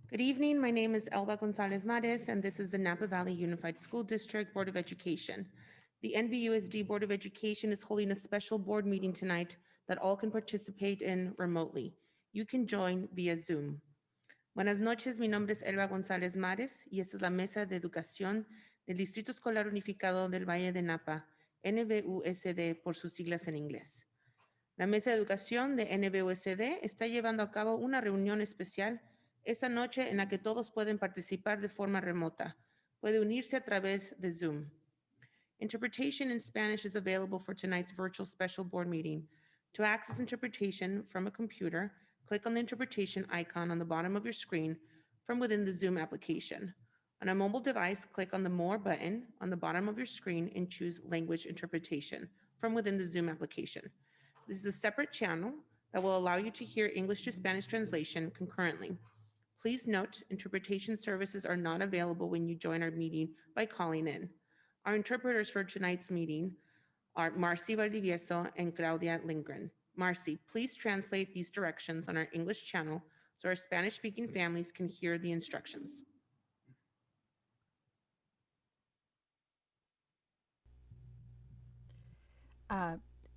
Good evening. My name is Elba Gonzalez Mares, and this is the Napa Valley Unified School District Board of Education. The NVUSD Board of Education is holding a special board meeting tonight that all can participate in remotely. You can join via Zoom. Buenas noches, mi nombre es Elba González Mares y esta es la Mesa de Educación del Distrito Escolar Unificado del Valle de Napa, NVUSD por sus siglas en inglés. La Mesa de Educación de NVUSD está llevando a cabo una reunión especial esta noche en la que todos pueden participar de forma remota. Puede unirse a través de Zoom. Interpretation in Spanish is available for tonight's virtual special board meeting. To access interpretation from a computer, click on the interpretation icon on the bottom of your screen from within the Zoom application. On a mobile device, click on the More button on the bottom of your screen and choose Language Interpretation from within the Zoom application. This is a separate channel that will allow you to hear English to Spanish translation concurrently. Please note, interpretation services are not available when you join our meeting by calling in. Our interpreters for tonight's meeting are Marcy Valdivieso and Claudia Lindgren. Marcy, please translate these directions on our English channel so our Spanish-speaking families can hear the instructions.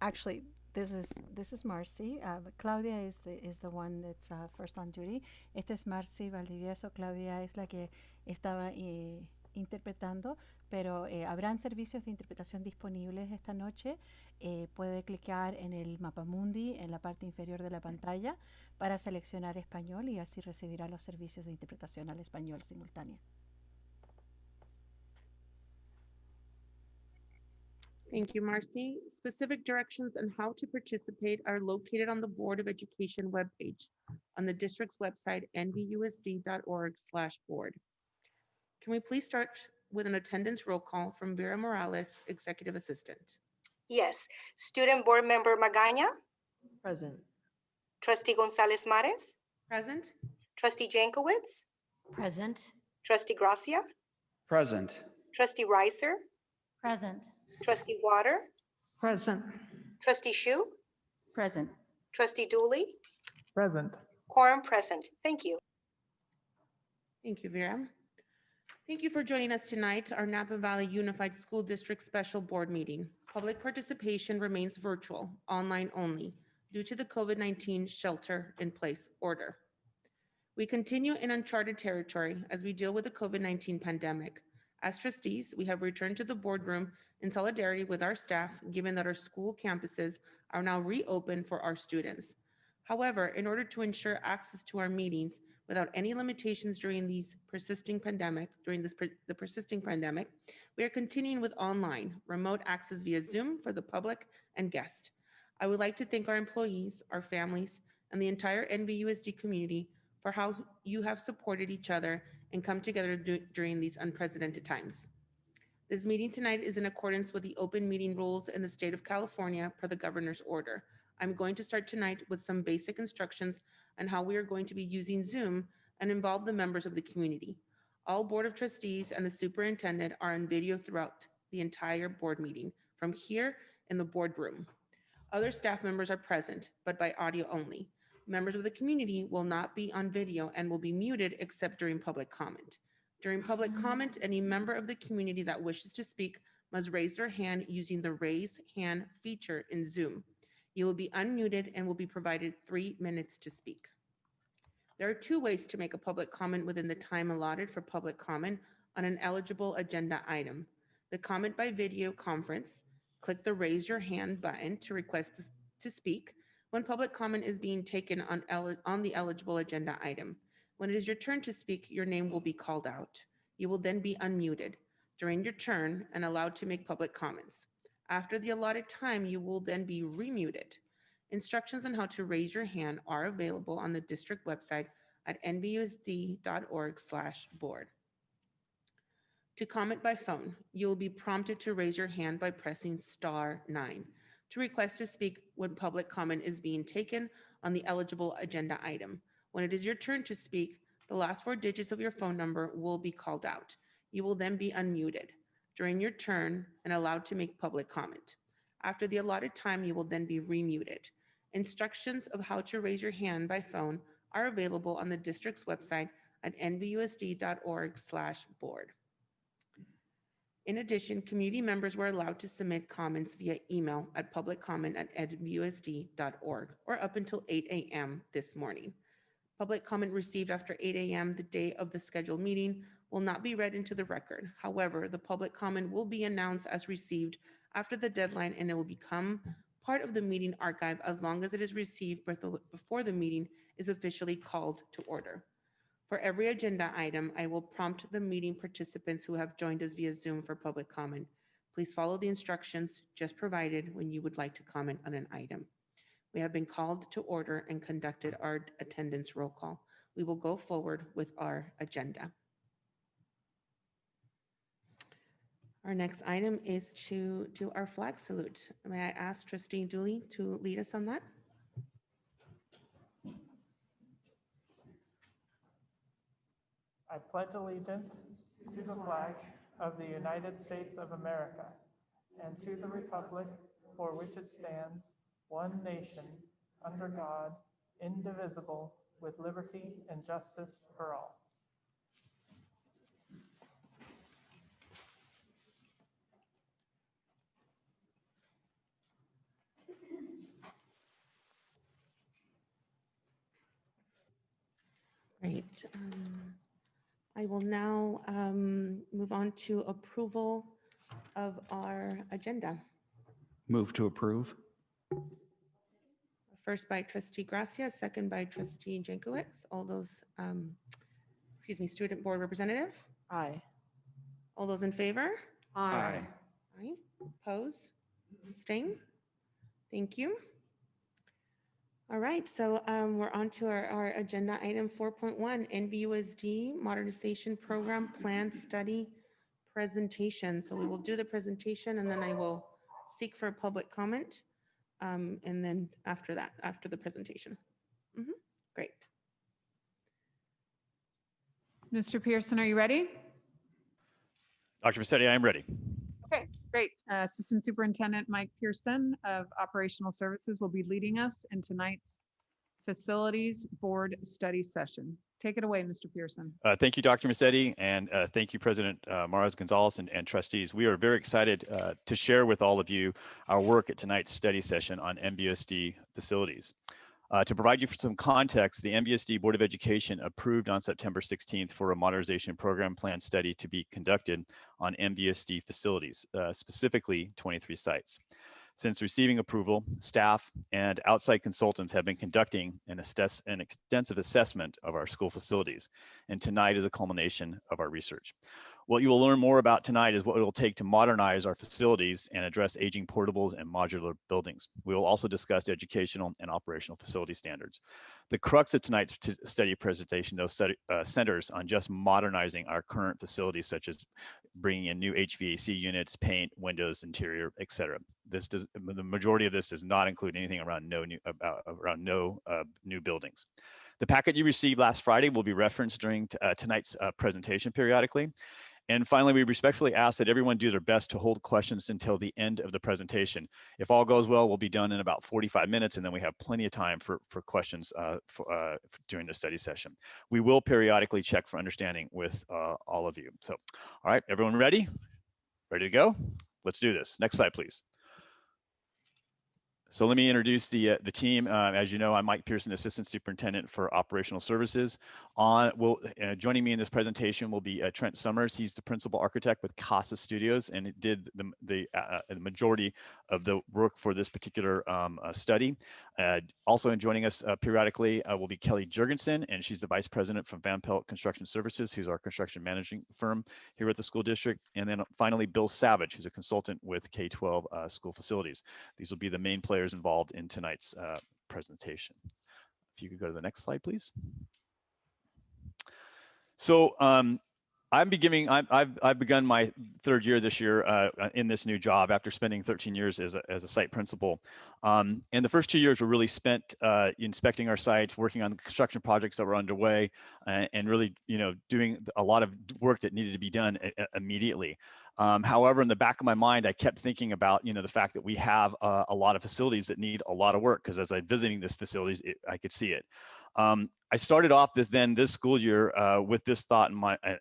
Actually, this is Marcy. But Claudia is the one that's first on duty. Esta es Marcy Valdivieso. Claudia es la que estaba interpretando, pero habrán servicios de interpretación disponibles esta noche. Puede clicar en el mapamundi en la parte inferior de la pantalla para seleccionar español y así recibirá los servicios de interpretación al español simultánea. Thank you, Marcy. Specific directions on how to participate are located on the Board of Education webpage on the district's website, nvusd.org/board. Can we please start with an attendance roll call from Vera Morales, Executive Assistant? Yes. Student Board Member Magaña, Present. Trustee Gonzalez Mares, Present? Trustee Jankowicz, Present. Trustee Gracia, Present. Trustee Reiser, Present. Trustee Water, Present. Trustee Shu, Present. Trustee Dooley, Present. quorum present. Thank you. Thank you, Vera. Thank you for joining us tonight, our Napa Valley Unified School District Special Board Meeting. Public participation remains virtual, online only, due to the COVID-19 shelter-in-place order. We continue in uncharted territory as we deal with the COVID-19 pandemic. As trustees, we have returned to the boardroom in solidarity with our staff, given that our school campuses are now reopened for our students. However, in order to ensure access to our meetings without any limitations during the persisting pandemic, we are continuing with online, remote access via Zoom for the public and guests. I would like to thank our employees, our families, and the entire NVUSD community for how you have supported each other and come together during these unprecedented times. This meeting tonight is in accordance with the open meeting rules in the state of California per the governor's order. I'm going to start tonight with some basic instructions on how we are going to be using Zoom and involve the members of the community. All Board of Trustees and the superintendent are on video throughout the entire board meeting from here in the boardroom. Other staff members are present, but by audio only. Members of the community will not be on video and will be muted except during public comment. During public comment, any member of the community that wishes to speak must raise their hand using the raise hand feature in Zoom. You will be unmuted and will be provided 3 minutes to speak. There are 2 ways to make a public comment within the time allotted for public comment on an eligible agenda item. The comment by video conference, click the raise your hand button to request to speak when public comment is being taken on the eligible agenda item. When it is your turn to speak, your name will be called out. You will then be unmuted during your turn and allowed to make public comments. After the allotted time, you will then be remuted. Instructions on how to raise your hand are available on the district website at nvusd.org/board. To comment by phone, you will be prompted to raise your hand by pressing *9. To request to speak when public comment is being taken on the eligible agenda item. When it is your turn to speak, the last 4 digits of your phone number will be called out. You will then be unmuted during your turn and allowed to make public comment. After the allotted time, you will then be remuted. Instructions of how to raise your hand by phone are available on the district's website at nvusd.org/board. In addition, community members were allowed to submit comments via email at publiccomment@nvusd.org or up until 8 a.m. this morning. Public comment received after 8 a.m. the day of the scheduled meeting will not be read into the record. However, the public comment will be announced as received after the deadline, and it will become part of the meeting archive as long as it is received before the meeting is officially called to order. For every agenda item, I will prompt the meeting participants who have joined us via Zoom for public comment. Please follow the instructions just provided when you would like to comment on an item. We have been called to order and conducted our attendance roll call. We will go forward with our agenda. Our next item is to do our flag salute. May I ask Trustee Dooley to lead us on that? I pledge allegiance to the flag of the United States of America and to the republic for which it stands, one nation, under God, indivisible, with liberty and justice for all. Great. I will now move on to approval of our agenda. Move to approve. First by Trustee Gracia, second by Trustee Jankowicz. All those, Student Board Representative? Aye. All those in favor? Aye. Aye. Oppose? Abstain? Thank you. All right, so we're on to our agenda item 4.1, NVUSD Modernization Program Plan Study Presentation. So we will do the presentation and then I will seek for a public comment. And then after that, after the presentation. Great. Mr. Pearson, are you ready? Dr. Massetti, I am ready. Okay, great. Assistant Superintendent Mike Pearson of Operational Services will be leading us in tonight's Facilities Board Study Session. Take it away, Mr. Pearson. Thank you, Dr. Massetti, and thank you, President Maras Gonzalez and trustees. We are very excited to share with all of you our work at tonight's study session on MPPSD facilities. To provide you for some context, the MPPSD Board of Education approved on September 16th for a modernization program plan study to be conducted on MPPSD facilities, specifically 23 sites. Since receiving approval, staff and outside consultants have been conducting an extensive assessment of our school facilities, and tonight is a culmination of our research. What you will learn more about tonight is what it will take to modernize our facilities and address aging portables and modular buildings. We will also discuss educational and operational facility standards. The crux of tonight's study presentation, though, centers on just modernizing our current facilities, such as bringing in new HVAC units, paint, windows, interior, etc. The majority of this does not include anything around no new buildings. The packet you received last Friday will be referenced during tonight's presentation periodically. And finally, we respectfully ask that everyone do their best to hold questions until the end of the presentation. If all goes well, we'll be done in about 45 minutes, and then we have plenty of time for questions during the study session. We will periodically check for understanding with all of you. So, all right, everyone ready? Ready to go? Let's do this. Next slide, please. So let me introduce the team. As you know, I'm Mike Pearson, Assistant Superintendent for Operational Services. Joining me in this presentation will be Trent Summers. He's the Principal Architect with Casa Studios, and it did the majority of the work for this particular study. Also joining us periodically will be Kelly Jurgensen, and she's the Vice President from Van Pelt Construction Services, who's our construction managing firm here at the school district. And then finally, Bill Savage, who's a consultant with K-12 school facilities. These will be the main players involved in tonight's presentation. If you could go to the next slide, please. So I've begun my third year this year in this new job after spending 13 years as a site principal. And the first 2 years were really spent inspecting our sites, working on the construction projects that were underway, and really, doing a lot of work that needed to be done immediately. However, in the back of my mind, I kept thinking about, the fact that we have a lot of facilities that need a lot of work, because as I'm visiting these facilities, I could see it. I started off this school year with this thought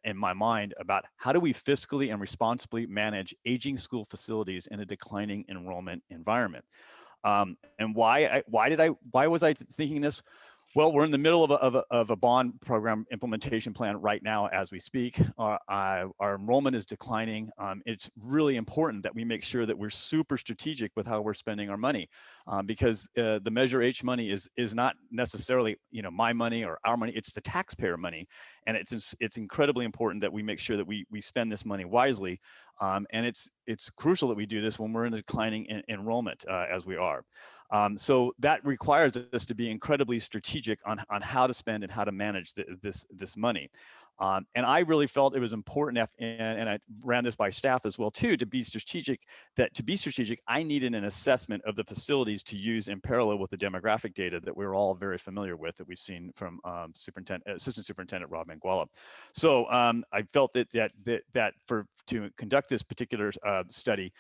in my mind about how do we fiscally and responsibly manage aging school facilities in a declining enrollment environment. And why was I thinking this? Well, we're in the middle of a bond program implementation plan right now as we speak. Our enrollment is declining. It's really important that we make sure that we're super strategic with how we're spending our money, because the Measure H money is not necessarily my money or our money. It's the taxpayer money, and it's incredibly important that we make sure that we spend this money wisely. And it's crucial that we do this when we're in a declining enrollment as we are. So that requires us to be incredibly strategic on how to spend and how to manage this money. And I really felt it was important, and I ran this by staff as well too, to be strategic. I needed an assessment of the facilities to use in parallel with the demographic data that we're all very familiar with, that we've seen from Assistant Superintendent Rob Manguala. So I felt that to conduct this particular study,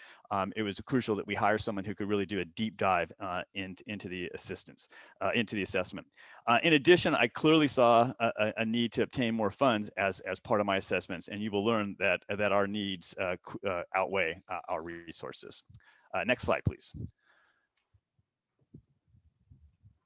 it was crucial that we hire someone who could really do a deep dive into the assessment. In addition, I clearly saw a need to obtain more funds as part of my assessments, and you will learn that our needs outweigh our resources. Next slide, please.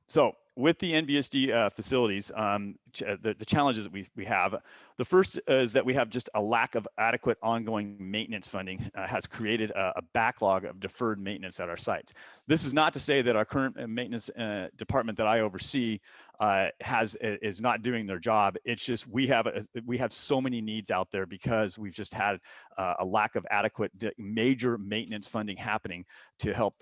So with the NVUSD facilities, the challenges that we have, the first is that we have just a lack of adequate ongoing maintenance funding has created a backlog of deferred maintenance at our sites. This is not to say that our current maintenance department that I oversee is not doing their job. It's just we have so many needs out there because we've just had a lack of adequate major maintenance funding happening to help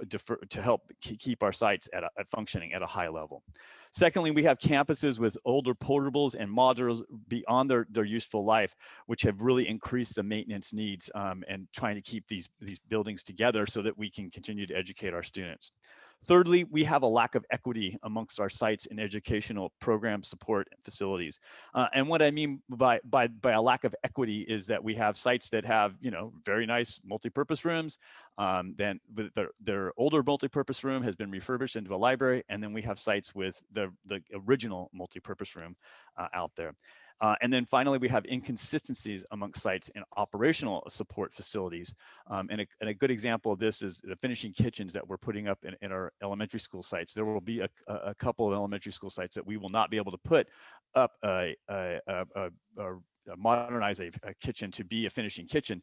keep our sites at functioning at a high level. Secondly, we have campuses with older portables and modules beyond their useful life, which have really increased the maintenance needs and trying to keep these buildings together so that we can continue to educate our students. Thirdly, we have a lack of equity amongst our sites in educational program support facilities. And what I mean by a lack of equity is that we have sites that have, very nice multipurpose rooms. Then their older multipurpose room has been refurbished into a library. And then we have sites with the original multipurpose room out there. And then finally, we have inconsistencies amongst sites in operational support facilities. And a good example of this is the finishing kitchens that we're putting up in our elementary school sites. There will be a couple of elementary school sites that we will not be able to put up modernize a kitchen to be a finishing kitchen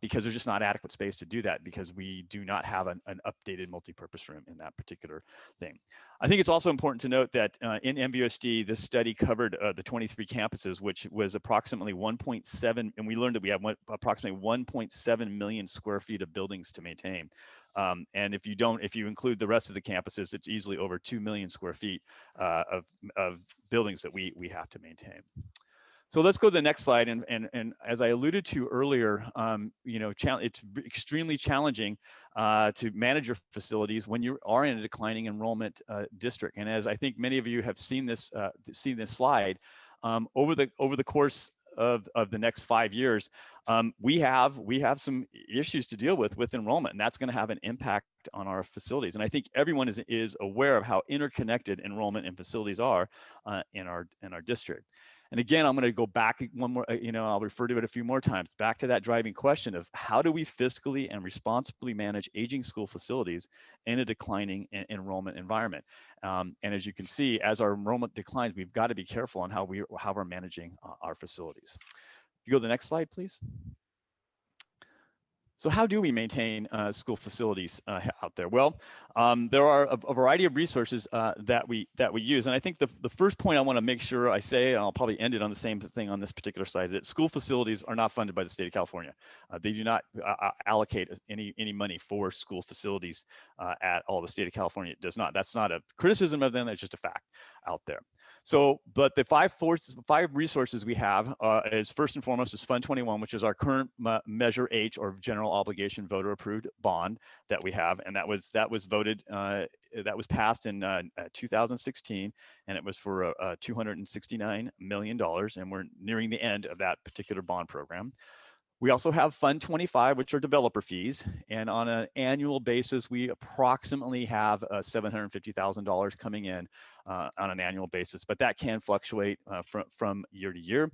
because there's just not adequate space to do that because we do not have an updated multipurpose room in that particular thing. I think it's also important to note that in MVUSD, this study covered the 23 campuses, which was approximately 1.7, and we learned that we have approximately 1.7 million square feet of buildings to maintain. And if you include the rest of the campuses, it's easily over 2 million square feet of buildings that we have to maintain. So let's go to the next slide. And as I alluded to earlier, it's extremely challenging to manage your facilities when you are in a declining enrollment district. And as I think many of you have seen this slide, over the course of the next 5 years, we have some issues to deal with enrollment, and that's going to have an impact on our facilities. And I think everyone is aware of how interconnected enrollment and facilities are in our district. And again, I'm going to go back one more, I'll refer to it a few more times, back to that driving question of how do we fiscally and responsibly manage aging school facilities in a declining enrollment environment? And as you can see, as our enrollment declines, we've got to be careful on how we're managing our facilities. You go to the next slide, please. So how do we maintain school facilities out there? Well, there are a variety of resources that we use. And I think the first point I want to make sure I say, and I'll probably end it on the same thing on this particular slide, that school facilities are not funded by the state of California. They do not allocate any money for school facilities at all. The state of California does not. That's not a criticism of them. That's just a fact out there. So, but the five resources we have is first and foremost is Fund 21, which is our current Measure H or general obligation voter approved bond that we have, and that was voted that was passed in 2016, and it was for $269 million, and we're nearing the end of that particular bond program. We also have Fund 25, which are developer fees. And on an annual basis, we approximately have $750,000 coming in on an annual basis, but that can fluctuate from year to year.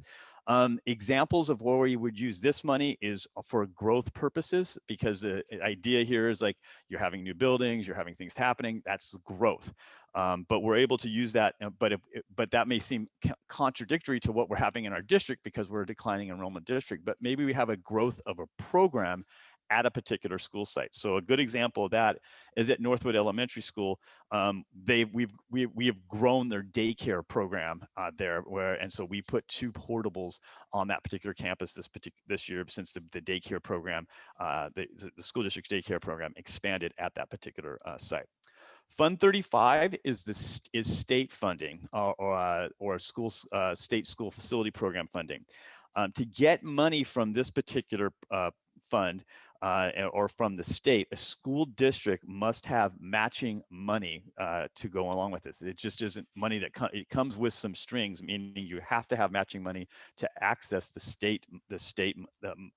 Examples of where we would use this money is for growth purposes, because the idea here is like you're having new buildings, you're having things happening, that's growth. But we're able to use that, but that may seem contradictory to what we're having in our district because we're a declining enrollment district, but maybe we have a growth of a program at a particular school site. So a good example of that is at Northwood Elementary School. We have grown their daycare program there, and so we put 2 portables on that particular campus this year, since the daycare program, the school district's daycare program expanded at that particular site. Fund 35 is state funding or state school facility program funding. To get money from this particular fund or from the state, a school district must have matching money to go along with this. It just isn't money that it comes with some strings, meaning you have to have matching money to access the state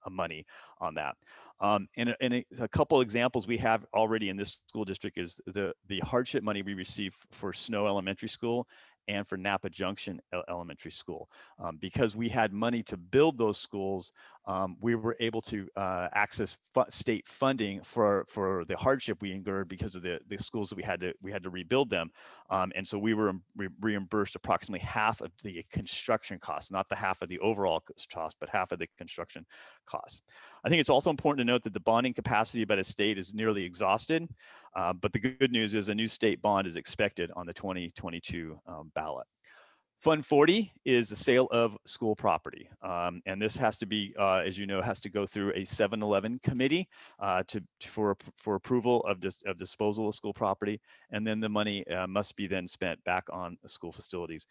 money on that. And a couple examples we have already in this school district is the hardship money we receive for Snow Elementary School and for Napa Junction Elementary School. Because we had money to build those schools, we were able to access state funding for the hardship we incurred because of the schools that we had to rebuild them. And so we were reimbursed approximately half of the construction costs, not the half of the overall cost, but half of the construction costs. I think it's also important to note that the bonding capacity by the state is nearly exhausted, but the good news is a new state bond is expected on the 2022 ballot. Fund 40 is the sale of school property. And this has to be, as you know, has to go through a 7-Eleven committee for approval of disposal of school property. And then the money must be then spent back on school facilities.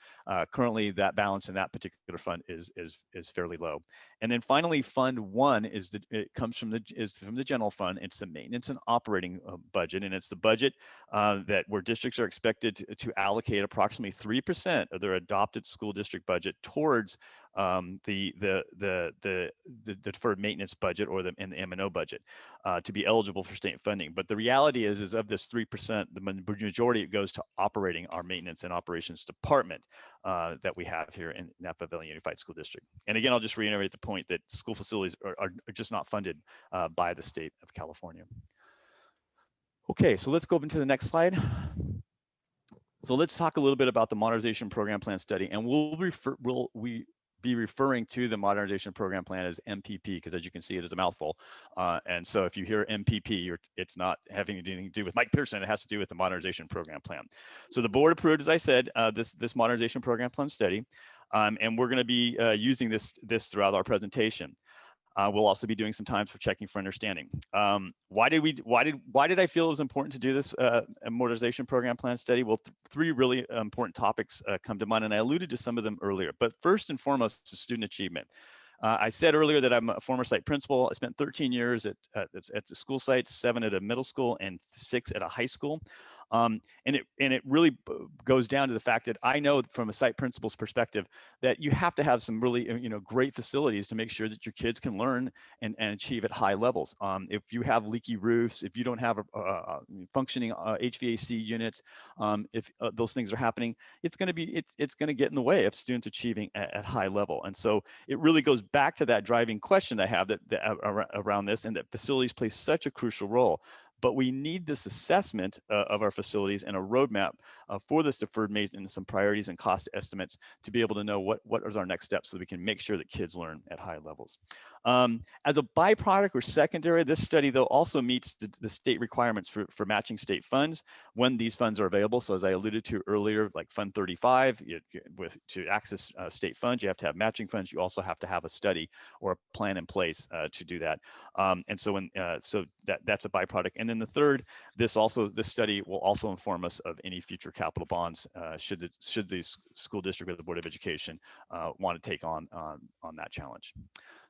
Currently, that balance in that particular fund is fairly low. And then finally, Fund 1 comes from the general fund. It's the maintenance and operating budget, and it's the budget where districts are expected to allocate approximately 3% of their adopted school district budget towards the deferred maintenance budget or the M&O budget to be eligible for state funding. But the reality is of this 3%, the majority goes to operating our maintenance and operations department that we have here in Napa Valley Unified School District. And again, I'll just reiterate the point that school facilities are just not funded by the state of California. Okay, so let's go into the next slide. So let's talk a little bit about the Modernization Program Plan Study, and we'll be referring to the Modernization Program Plan as MPP, because as you can see, it is a mouthful. And so if you hear MPP, it's not having anything to do with Mike Pearson, it has to do with the Modernization Program Plan. So the board approved, as I said, this Modernization Program Plan Study, and we're gonna be using this throughout our presentation. We'll also be doing some times for checking for understanding. Why did I feel it was important to do this Modernization Program Plan Study? Well, 3 really important topics come to mind, and I alluded to some of them earlier. But first and foremost is student achievement. I said earlier that I'm a former site principal. I spent 13 years at the school sites, 7 at a middle school and 6 at a high school. And it really goes down to the fact that I know from a site principal's perspective that you have to have some really great facilities to make sure that your kids can learn and achieve at high levels. If you have leaky roofs, if you don't have a functioning HVAC units, if those things are happening, it's going to get in the way of students achieving at high level. And so it really goes back to that driving question I have around this, and that facilities play such a crucial role. But we need this assessment of our facilities and a roadmap for this deferred maintenance, some priorities and cost estimates to be able to know what is our next steps so that we can make sure that kids learn at high levels. As a byproduct or secondary, this study though also meets the state requirements for matching state funds when these funds are available. So as I alluded to earlier, like Fund 35, to access state funds, you have to have matching funds. You also have to have a study or a plan in place to do that. And so that's a byproduct. And then the third, this study will also inform us of any future capital bonds should the school district or the Board of Education want to take on that challenge.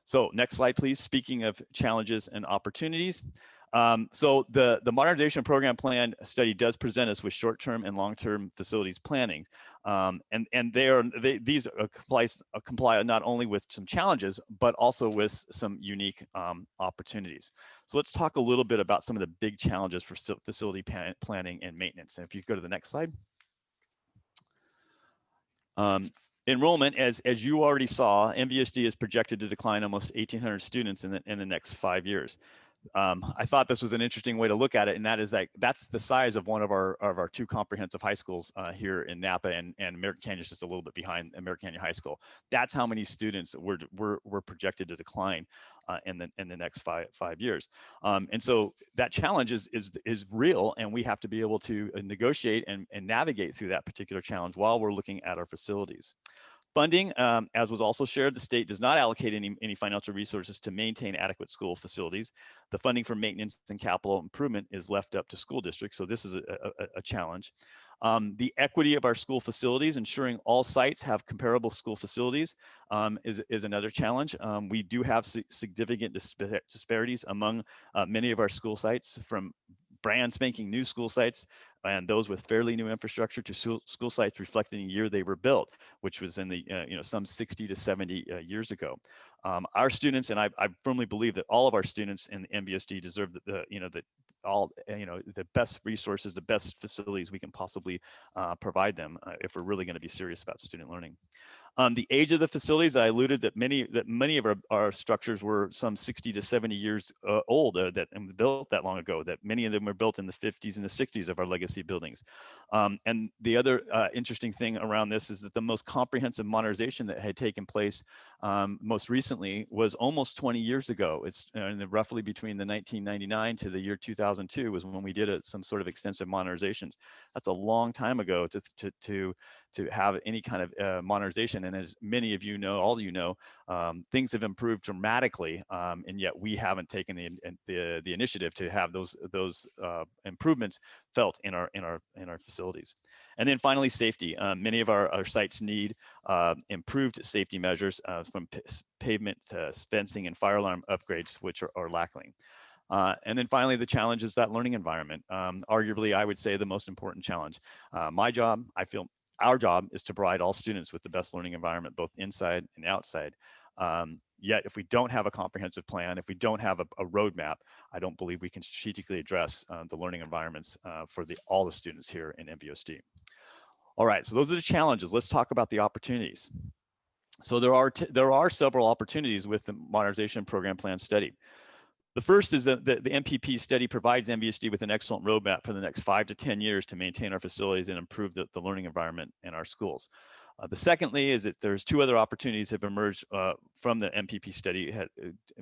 So next slide, please. Speaking of challenges and opportunities, So the modernization program plan study does present us with short-term and long-term facilities planning, and these comply not only with some challenges but also with some unique opportunities. So let's talk a little bit about some of the big challenges for facility planning and maintenance. And if you go to the next slide. Enrollment, as you already saw, MVUSD is projected to decline almost 1,800 students in the next 5 years. I thought this was an interesting way to look at it, and that is that that's the size of one of our two comprehensive high schools here in Napa, and American Canyon is just a little bit behind American Canyon High School. That's how many students we're projected to decline in the next five years. And so that challenge is real, and we have to be able to negotiate and navigate through that particular challenge while we're looking at our facilities. Funding, as was also shared, the state does not allocate any financial resources to maintain adequate school facilities. The funding for maintenance and capital improvement is left up to school districts, so this is a challenge. The equity of our school facilities, ensuring all sites have comparable school facilities, is another challenge. We do have significant disparities among many of our school sites, from brand spanking new school sites and those with fairly new infrastructure to school sites reflecting the year they were built, which was in the some 60 to 70 years ago. Our students, and I firmly believe that all of our students in the MVUSD deserve the best resources, the best facilities we can possibly provide them if we're really going to be serious about student learning. The age of the facilities, I alluded that many of our structures were some 60 to 70 years old and built that long ago, that many of them were built in the 50s and the 60s of our legacy buildings. And the other interesting thing around this is that the most comprehensive modernization that had taken place most recently was almost 20 years ago. It's roughly between the 1999 to the year 2002 was when we did some sort of extensive modernizations. That's a long time ago to have any kind of modernization. And as many of you know, all of you know, things have improved dramatically, and yet we haven't taken the initiative to have those improvements felt in our facilities. And then finally, safety. Many of our sites need improved safety measures from pavement to fencing and fire alarm upgrades, which are lacking. And then finally, the challenge is that learning environment. Arguably, I would say the most important challenge. My job, I feel our job, is to provide all students with the best learning environment, both inside and outside. Yet, if we don't have a comprehensive plan, if we don't have a roadmap, I don't believe we can strategically address the learning environments for all the students here in MVUSD. All right, so those are the challenges. Let's talk about the opportunities. So there are several opportunities with the modernization program plan study. The first is that the MPP study provides MVUSD with an excellent roadmap for the next 5 to 10 years to maintain our facilities and improve the learning environment in our schools. The secondly is that there's two other opportunities have emerged from the MPP study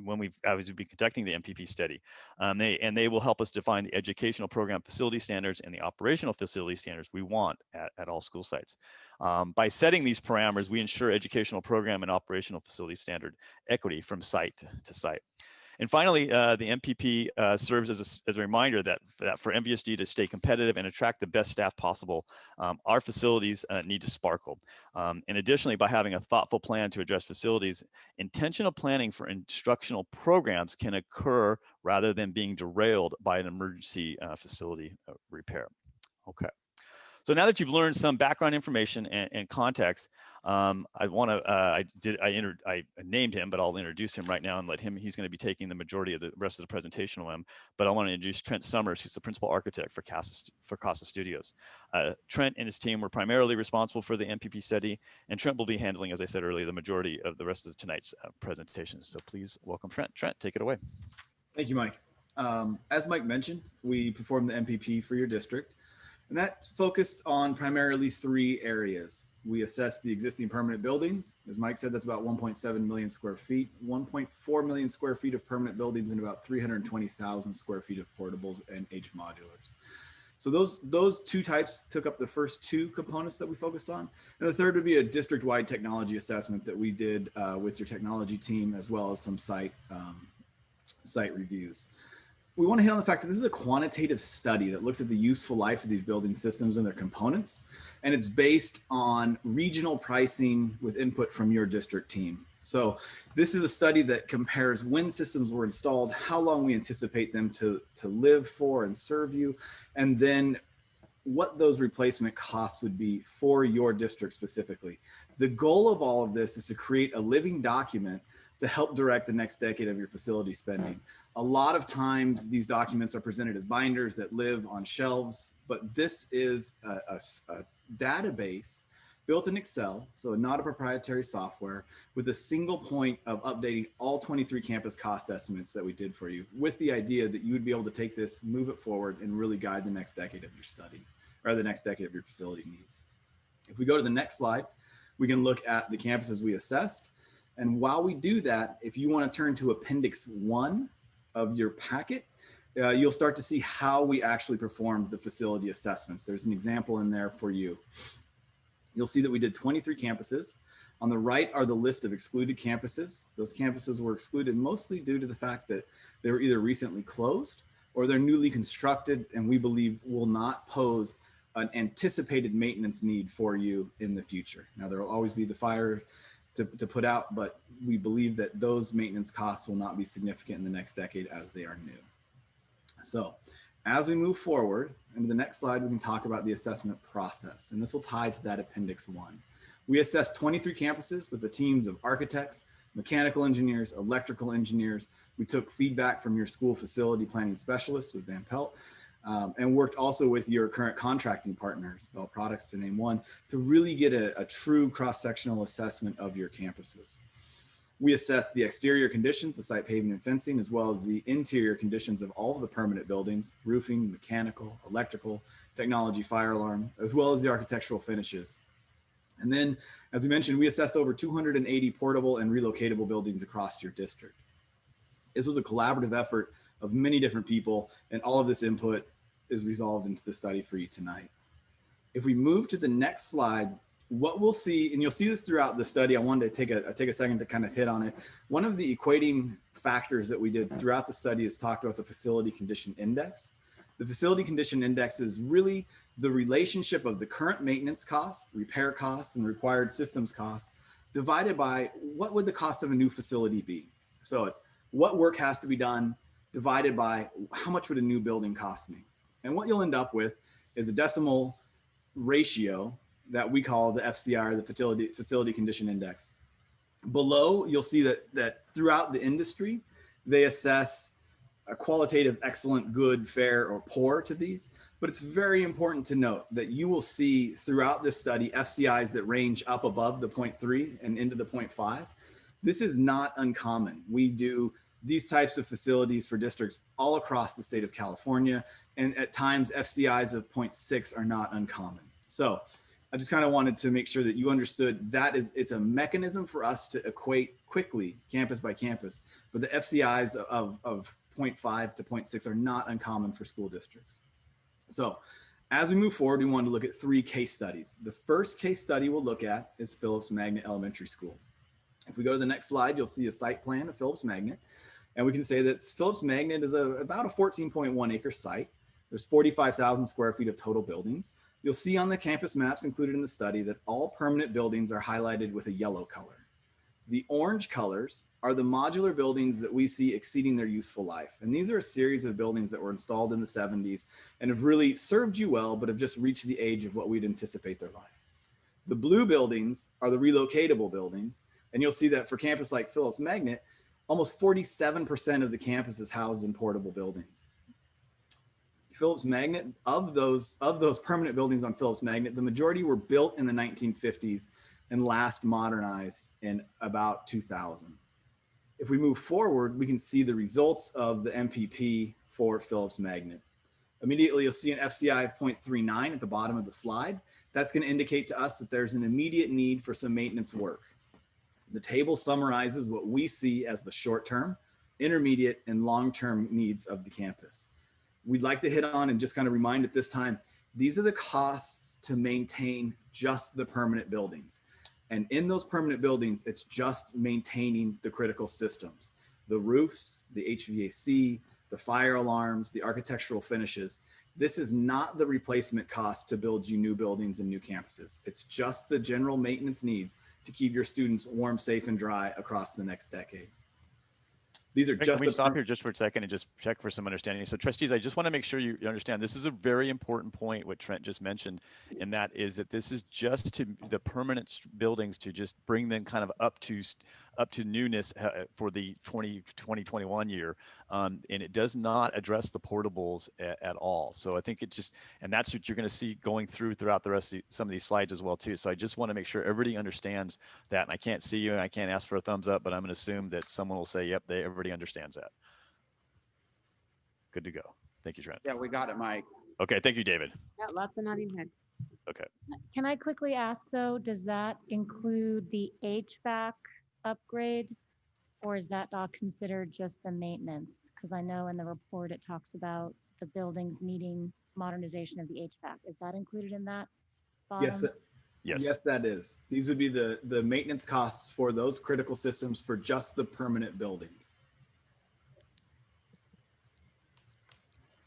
when we've been conducting the MPP study. They will help us define the educational program facility standards and the operational facility standards we want at all school sites. By setting these parameters, we ensure educational program and operational facility standard equity from site to site. And finally, the MPP serves as a reminder that for MVUSD to stay competitive and attract the best staff possible, our facilities need to sparkle. And additionally, by having a thoughtful plan to address facilities, intentional planning for instructional programs can occur rather than being derailed by an emergency facility repair. Okay. So now that you've learned some background information and context, I named him, but I'll introduce him right now and he's going to be taking the majority of the rest of the presentation on him. But I want to introduce Trent Summers, who's the principal architect for Casa Studios. Trent and his team were primarily responsible for the MPP study, and Trent will be handling, as I said earlier, the majority of the rest of tonight's presentation. So please welcome Trent. Trent, take it away. Thank you, Mike. As Mike mentioned, we performed the MPP for your district. And that's focused on primarily 3 areas. We assessed the existing permanent buildings. As Mike said, that's about 1.7 million square feet, 1.4 million square feet of permanent buildings, and about 320,000 square feet of portables and H modulars. So those 2 types took up the first 2 components that we focused on. And the third would be a district-wide technology assessment that we did with your technology team, as well as some site reviews. we want to hit on the fact that this is a quantitative study that looks at the useful life of these building systems and their components. And it's based on regional pricing with input from your district team. So this is a study that compares when systems were installed, how long we anticipate them to live for and serve you, and then what those replacement costs would be for your district specifically. The goal of all of this is to create a living document to help direct the next decade of your facility spending. A lot of times these documents are presented as binders that live on shelves, but this is a database built in Excel, so not a proprietary software, with a single point of updating all 23 campus cost estimates that we did for you, with the idea that you would be able to take this, move it forward, and really guide the next decade of your study, or the next decade of your facility needs. If we go to the next slide, we can look at the campuses we assessed. And while we do that, if you want to turn to Appendix 1 of your packet, you'll start to see how we actually performed the facility assessments. There's an example in there for you. You'll see that we did 23 campuses. On the right are the list of excluded campuses. Those campuses were excluded mostly due to the fact that they were either recently closed or they're newly constructed, and we believe will not pose an anticipated maintenance need for you in the future. Now, there will always be the fire to put out, but we believe that those maintenance costs will not be significant in the next decade as they are new. So as we move forward into the next slide, we can talk about the assessment process, and this will tie to that Appendix 1. We assessed 23 campuses with the teams of architects, mechanical engineers, electrical engineers. We took feedback from your school facility planning specialists with Van Pelt, and worked also with your current contracting partners, Bell Products to name one, to really get a true cross-sectional assessment of your campuses. We assessed the exterior conditions, the site paving and fencing, as well as the interior conditions of all of the permanent buildings, roofing, mechanical, electrical, technology, fire alarm, as well as the architectural finishes. And then, as we mentioned, we assessed over 280 portable and relocatable buildings across your district. This was a collaborative effort of many different people, and all of this input is resolved into the study for you tonight. If we move to the next slide, what we'll see, and you'll see this throughout the study, I wanted to take a second to kind of hit on it. One of the equating factors that we did throughout the study is talked about the facility condition index. The facility condition index is really the relationship of the current maintenance costs, repair costs, and required systems costs divided by what would the cost of a new facility be. So it's what work has to be done divided by how much would a new building cost me. And what you'll end up with is a decimal ratio that we call the FCR, the facility condition index. Below, you'll see that throughout the industry, they assess a qualitative excellent, good, fair, or poor to these. But it's very important to note that you will see throughout this study FCIs that range up above the 0.3 and into the 0.5. This is not uncommon. We do these types of facilities for districts all across the state of California, and at times FCIs of 0.6 are not uncommon. So I just kind of wanted to make sure that you understood that it's a mechanism for us to equate quickly campus by campus, but the FCIs of 0.5 to 0.6 are not uncommon for school districts. So as we move forward, we want to look at 3 case studies. The first case study we'll look at is Phillips Magnet Elementary School. If we go to the next slide, you'll see a site plan of Phillips Magnet. And we can say that Phillips Magnet is about a 14.1 acre site. There's 45,000 square feet of total buildings. You'll see on the campus maps included in the study that all permanent buildings are highlighted with a yellow color. The orange colors are the modular buildings that we see exceeding their useful life. And these are a series of buildings that were installed in the 70s and have really served you well, but have just reached the age of what we'd anticipate their life. The blue buildings are the relocatable buildings. And you'll see that for campus like Phillips Magnet, almost 47% of the campus is housed in portable buildings. Phillips Magnet, of those permanent buildings on Phillips Magnet, the majority were built in the 1950s and last modernized in about 2000. If we move forward, we can see the results of the MPP for Phillips Magnet. Immediately, you'll see an FCI of 0.39 at the bottom of the slide. That's going to indicate to us that there's an immediate need for some maintenance work. The table summarizes what we see as the short-term, intermediate, and long-term needs of the campus. We'd like to hit on and just kind of remind at this time, these are the costs to maintain just the permanent buildings. And in those permanent buildings, it's just maintaining the critical systems, the roofs, the HVAC, the fire alarms, the architectural finishes. This is not the replacement cost to build you new buildings and new campuses. It's just the general maintenance needs to keep your students warm, safe, and dry across the next decade. These are Can just we the stop here just for a second and just check for some understanding? So trustees, I just want to make sure you understand this is a very important point, what Trent just mentioned, and that is that this is just to the permanent buildings to just bring them kind of up to newness for the 2021 year. And it does not address the portables at all. So I think it just, and that's what you're going to see going throughout the rest of some of these slides as well too. So I just want to make sure everybody understands that. And I can't see you and I can't ask for a thumbs up, but I'm going to assume that someone will say, yep, everybody understands that. Good to go. Thank you, Trent. Yeah, we got it, Mike. Okay, thank you, David. Yeah, lots of nodding head. Okay. Can I quickly ask though, does that include the HVAC upgrade? Or is that not considered just the maintenance? Because I know in the report it talks about the buildings needing modernization of the HVAC. Is that included in that bottom? Yes, that is. These would be the maintenance costs for those critical systems for just the permanent buildings.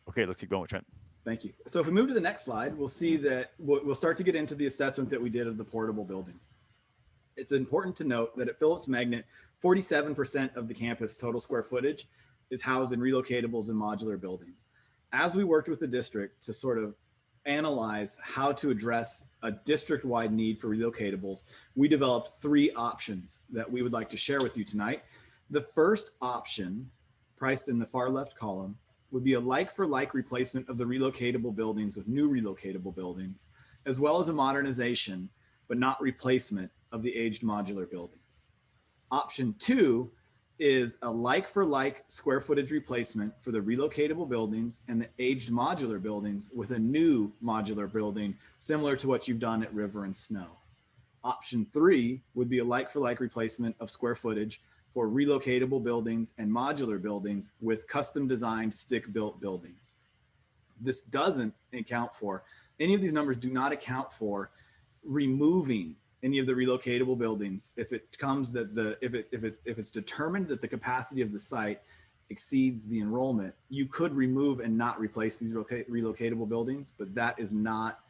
Okay, let's keep going with Trent. Thank you. So if we move to the next slide, we'll see that we'll start to get into the assessment that we did of the portable buildings. It's important to note that at Phillips Magnet, 47% of the campus total square footage is housed in relocatables and modular buildings. As we worked with the district to sort of analyze how to address a district-wide need for relocatables, we developed 3 options that we would like to share with you tonight. The first option, priced in the far left column, would be a like-for-like replacement of the relocatable buildings with new relocatable buildings, as well as a modernization, but not replacement of the aged modular buildings. Option 2 is a like-for-like square footage replacement for the relocatable buildings and the aged modular buildings with a new modular building, similar to what you've done at River and Snow. Option 3 would be a like-for-like replacement of square footage for relocatable buildings and modular buildings with custom designed stick-built buildings. This doesn't account for, any of these numbers do not account for removing any of the relocatable buildings if it comes that if it's determined that the capacity of the site exceeds the enrollment, you could remove and not replace these relocatable buildings, but that is not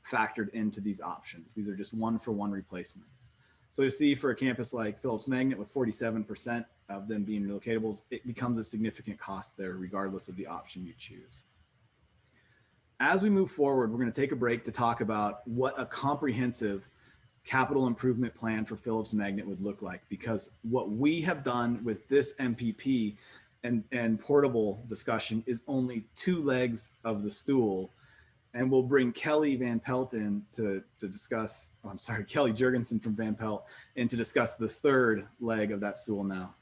factored into these options. These are just one-for-one replacements. So you see for a campus like Phillips Magnet with 47% of them being relocatables, it becomes a significant cost there regardless of the option you choose. As we move forward, we're going to take a break to talk about what a comprehensive capital improvement plan for Phillips Magnet would look like, because what we have done with this MPP and portable discussion is only 2 legs of the stool. And we'll bring Kelly Van Pelt in to discuss, oh, I'm sorry, Kelly Jurgensen from Van Pelt in to discuss the 3rd leg of that stool now.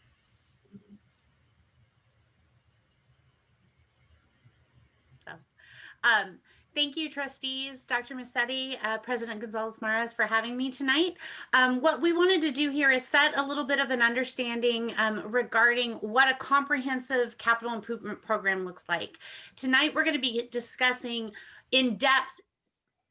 Thank you, trustees, Dr. Massetti, President Gonzalez-Maras, for having me tonight. What we wanted to do here is set a little bit of an understanding regarding what a comprehensive capital improvement program looks like. Tonight, we're going to be discussing in depth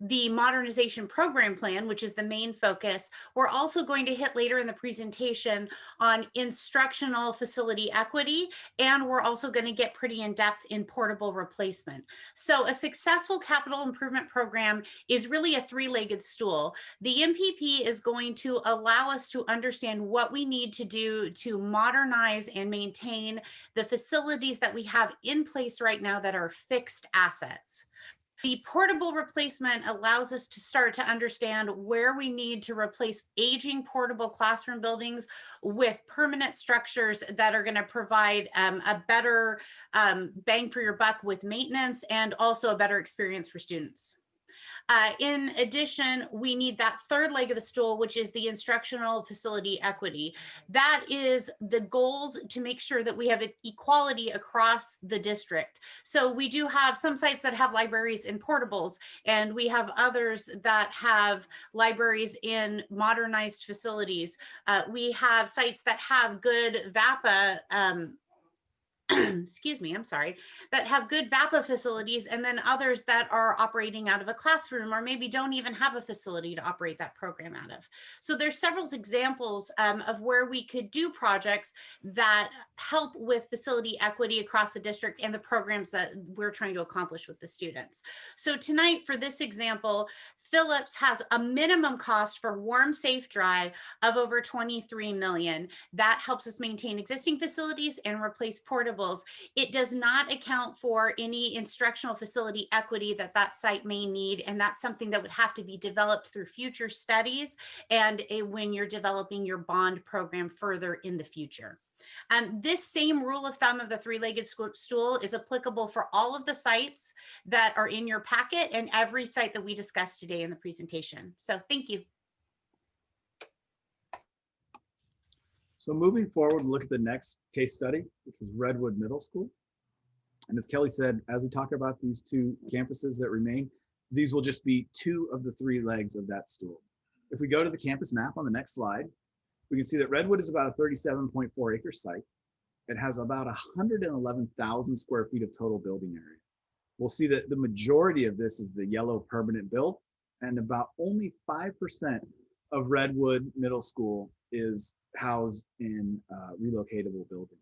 the modernization program plan, which is the main focus. We're also going to hit later in the presentation on instructional facility equity, and we're also going to get pretty in depth in portable replacement. So a successful capital improvement program is really a 3-legged stool. The MPP is going to allow us to understand what we need to do to modernize and maintain the facilities that we have in place right now that are fixed assets. The portable replacement allows us to start to understand where we need to replace aging portable classroom buildings with permanent structures that are going to provide a better bang for your buck with maintenance and also a better experience for students. In addition, we need that 3rd leg of the stool, which is the instructional facility equity. That is the goals to make sure that we have equality across the district. So we do have some sites that have libraries in portables, and we have others that have libraries in modernized facilities. We have sites that have good VAPA excuse me, I'm sorry, that have good VAPA facilities, and then others that are operating out of a classroom or maybe don't even have a facility to operate that program out of. So there's several examples of where we could do projects that help with facility equity across the district and the programs that we're trying to accomplish with the students. So tonight, for this example, Phillips has a minimum cost for warm, safe, dry of over 23 million. That helps us maintain existing facilities and replace portables. It does not account for any instructional facility equity that that site may need, and that's something that would have to be developed through future studies and when you're developing your bond program further in the future. This same rule of thumb of the three-legged stool is applicable for all of the sites that are in your packet and every site that we discussed today in the presentation. So thank you. So moving forward, look at the next case study, which was Redwood Middle School. And as Kelly said, as we talk about these two campuses that remain, these will just be two of the three legs of that stool. If we go to the campus map on the next slide, we can see that Redwood is about a 37.4 acre site. It has about 111,000 square feet of total building area. We'll see that the majority of this is the yellow permanent build, and about only 5% of Redwood Middle School is housed in relocatable buildings.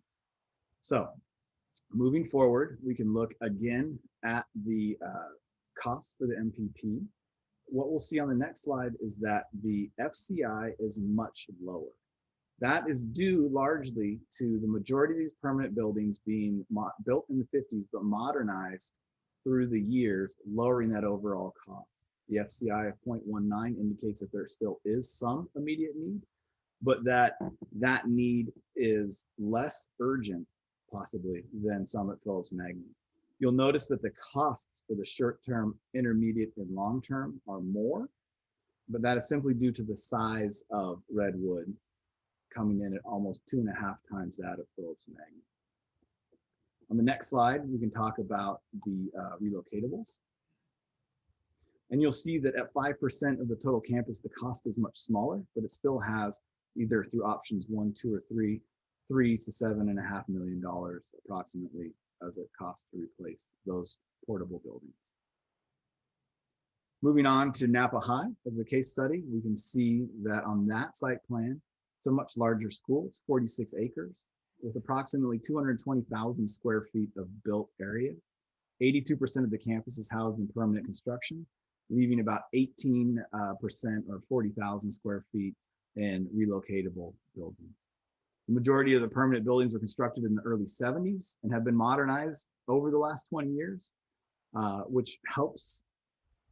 So moving forward, we can look again at the cost for the MPP. What we'll see on the next slide is that the FCI is much lower. That is due largely to the majority of these permanent buildings being built in the 50s, but modernized through the years, lowering that overall cost. The FCI of 0.19 indicates that there still is some immediate need, but that need is less urgent, possibly, than some at Phillips Magnet. You'll notice that the costs for the short-term, intermediate, and long-term are more, but that is simply due to the size of Redwood coming in at almost 2.5 times that of Phillips Magnet. On the next slide, we can talk about the relocatables. And you'll see that at 5% of the total campus, the cost is much smaller, but it still has, either through options 1, 2, or 3, $3 to $7.5 million approximately as a cost to replace those portable buildings. Moving on to Napa High as a case study, we can see that on that site plan, it's a much larger school. It's 46 acres with approximately 220,000 square feet of built area. 82% of the campus is housed in permanent construction, leaving about 18% or 40,000 square feet in relocatable buildings. The majority of the permanent buildings were constructed in the early 70s and have been modernized over the last 20 years, which helps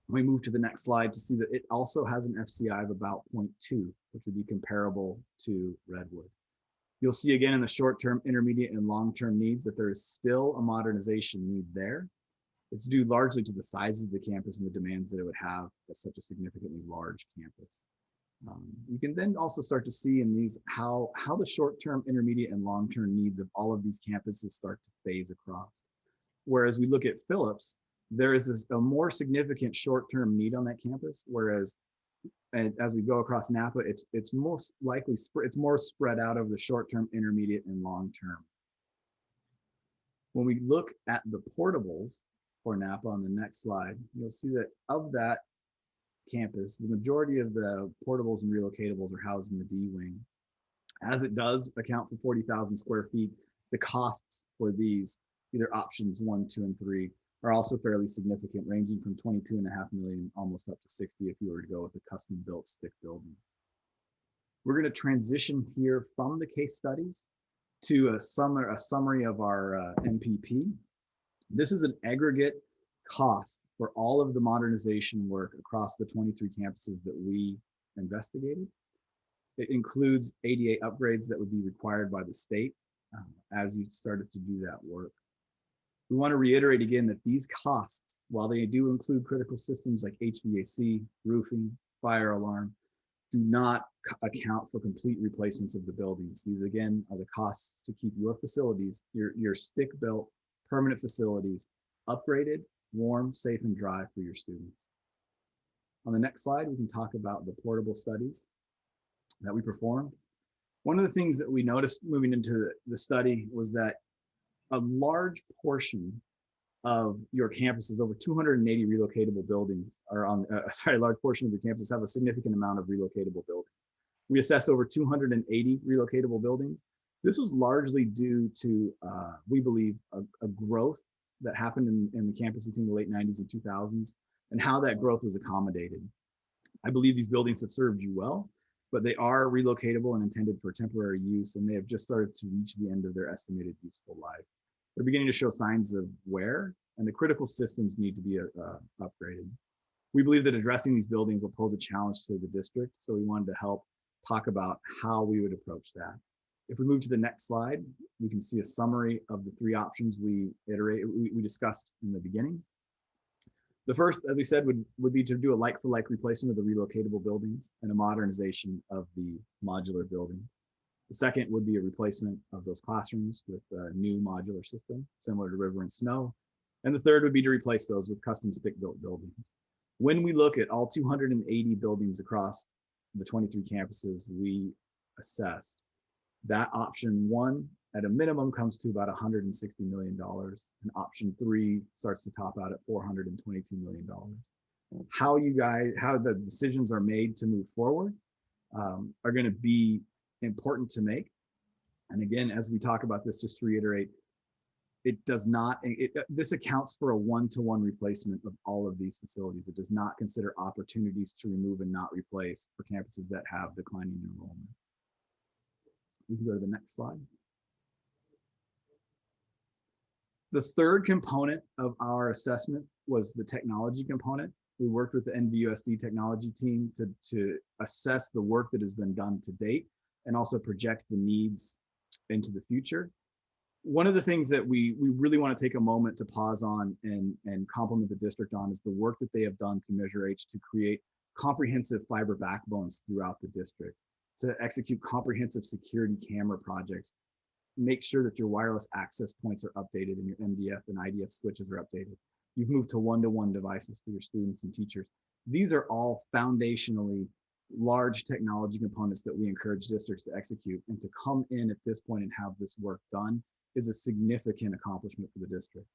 when we move to the next slide to see that it also has an FCI of about 0.2, which would be comparable to Redwood. You'll see again in the short-term, intermediate, and long-term needs that there is still a modernization need there. It's due largely to the size of the campus and the demands that it would have as such a significantly large campus. You can then also start to see in these how the short-term, intermediate, and long-term needs of all of these campuses start to phase across. Whereas we look at Phillips, there is a more significant short-term need on that campus, whereas as we go across Napa, it's most likely it's more spread out over the short-term, intermediate, and long-term. When we look at the portables for Napa on the next slide, you'll see that of that campus, the majority of the portables and relocatables are housed in the D wing. As it does account for 40,000 square feet, the costs for these, either options 1, 2, and 3, are also fairly significant, ranging from 22.5 million almost up to 60 if you were to go with a custom built stick building. We're going to transition here from the case studies to a summary of our MPP. This is an aggregate cost for all of the modernization work across the 23 campuses that we investigated. It includes ADA upgrades that would be required by the state as you started to do that work. We want to reiterate again that these costs, while they do include critical systems like HVAC, roofing, fire alarm, do not account for complete replacements of the buildings. These again are the costs to keep your facilities, your stick-built permanent facilities upgraded, warm, safe, and dry for your students. On the next slide, we can talk about the portable studies that we performed. One of the things that we noticed moving into the study was that a large portion of your campuses, over 280 relocatable buildings are on, sorry, a large portion of your campuses have a significant amount of relocatable buildings. We assessed over 280 relocatable buildings. This was largely due to, we believe, a growth that happened in the campus between the late 90s and 2000s, and how that growth was accommodated. I believe these buildings have served you well, but they are relocatable and intended for temporary use, and they have just started to reach the end of their estimated useful life. They're beginning to show signs of wear, and the critical systems need to be upgraded. We believe that addressing these buildings will pose a challenge to the district, so we wanted to help talk about how we would approach that. If we move to the next slide, we can see a summary of the three options we discussed in the beginning. The first, as we said, would be to do a like-for-like replacement of the relocatable buildings and a modernization of the modular buildings. The second would be a replacement of those classrooms with a new modular system, similar to River and Snow. And the third would be to replace those with custom stick-built buildings. When we look at all 280 buildings across the 23 campuses we assessed, that option one, at a minimum, comes to about $160 million, and option three starts to top out at $422 million. How the decisions are made to move forward are going to be important to make. And again, as we talk about this, just to reiterate, this accounts for a one-to-one replacement of all of these facilities. It does not consider opportunities to remove and not replace for campuses that have declining enrollment. We can go to the next slide. The third component of our assessment was the technology component. We worked with the NVUSD technology team to assess the work that has been done to date and also project the needs into the future. One of the things that we really want to take a moment to pause on and compliment the district on is the work that they have done through Measure H to create comprehensive fiber backbones throughout the district, to execute comprehensive security camera projects, make sure that your wireless access points are updated and your MDF and IDF switches are updated. You've moved to one-to-one devices for your students and teachers. These are all foundationally large technology components that we encourage districts to execute, and to come in at this point and have this work done is a significant accomplishment for the district.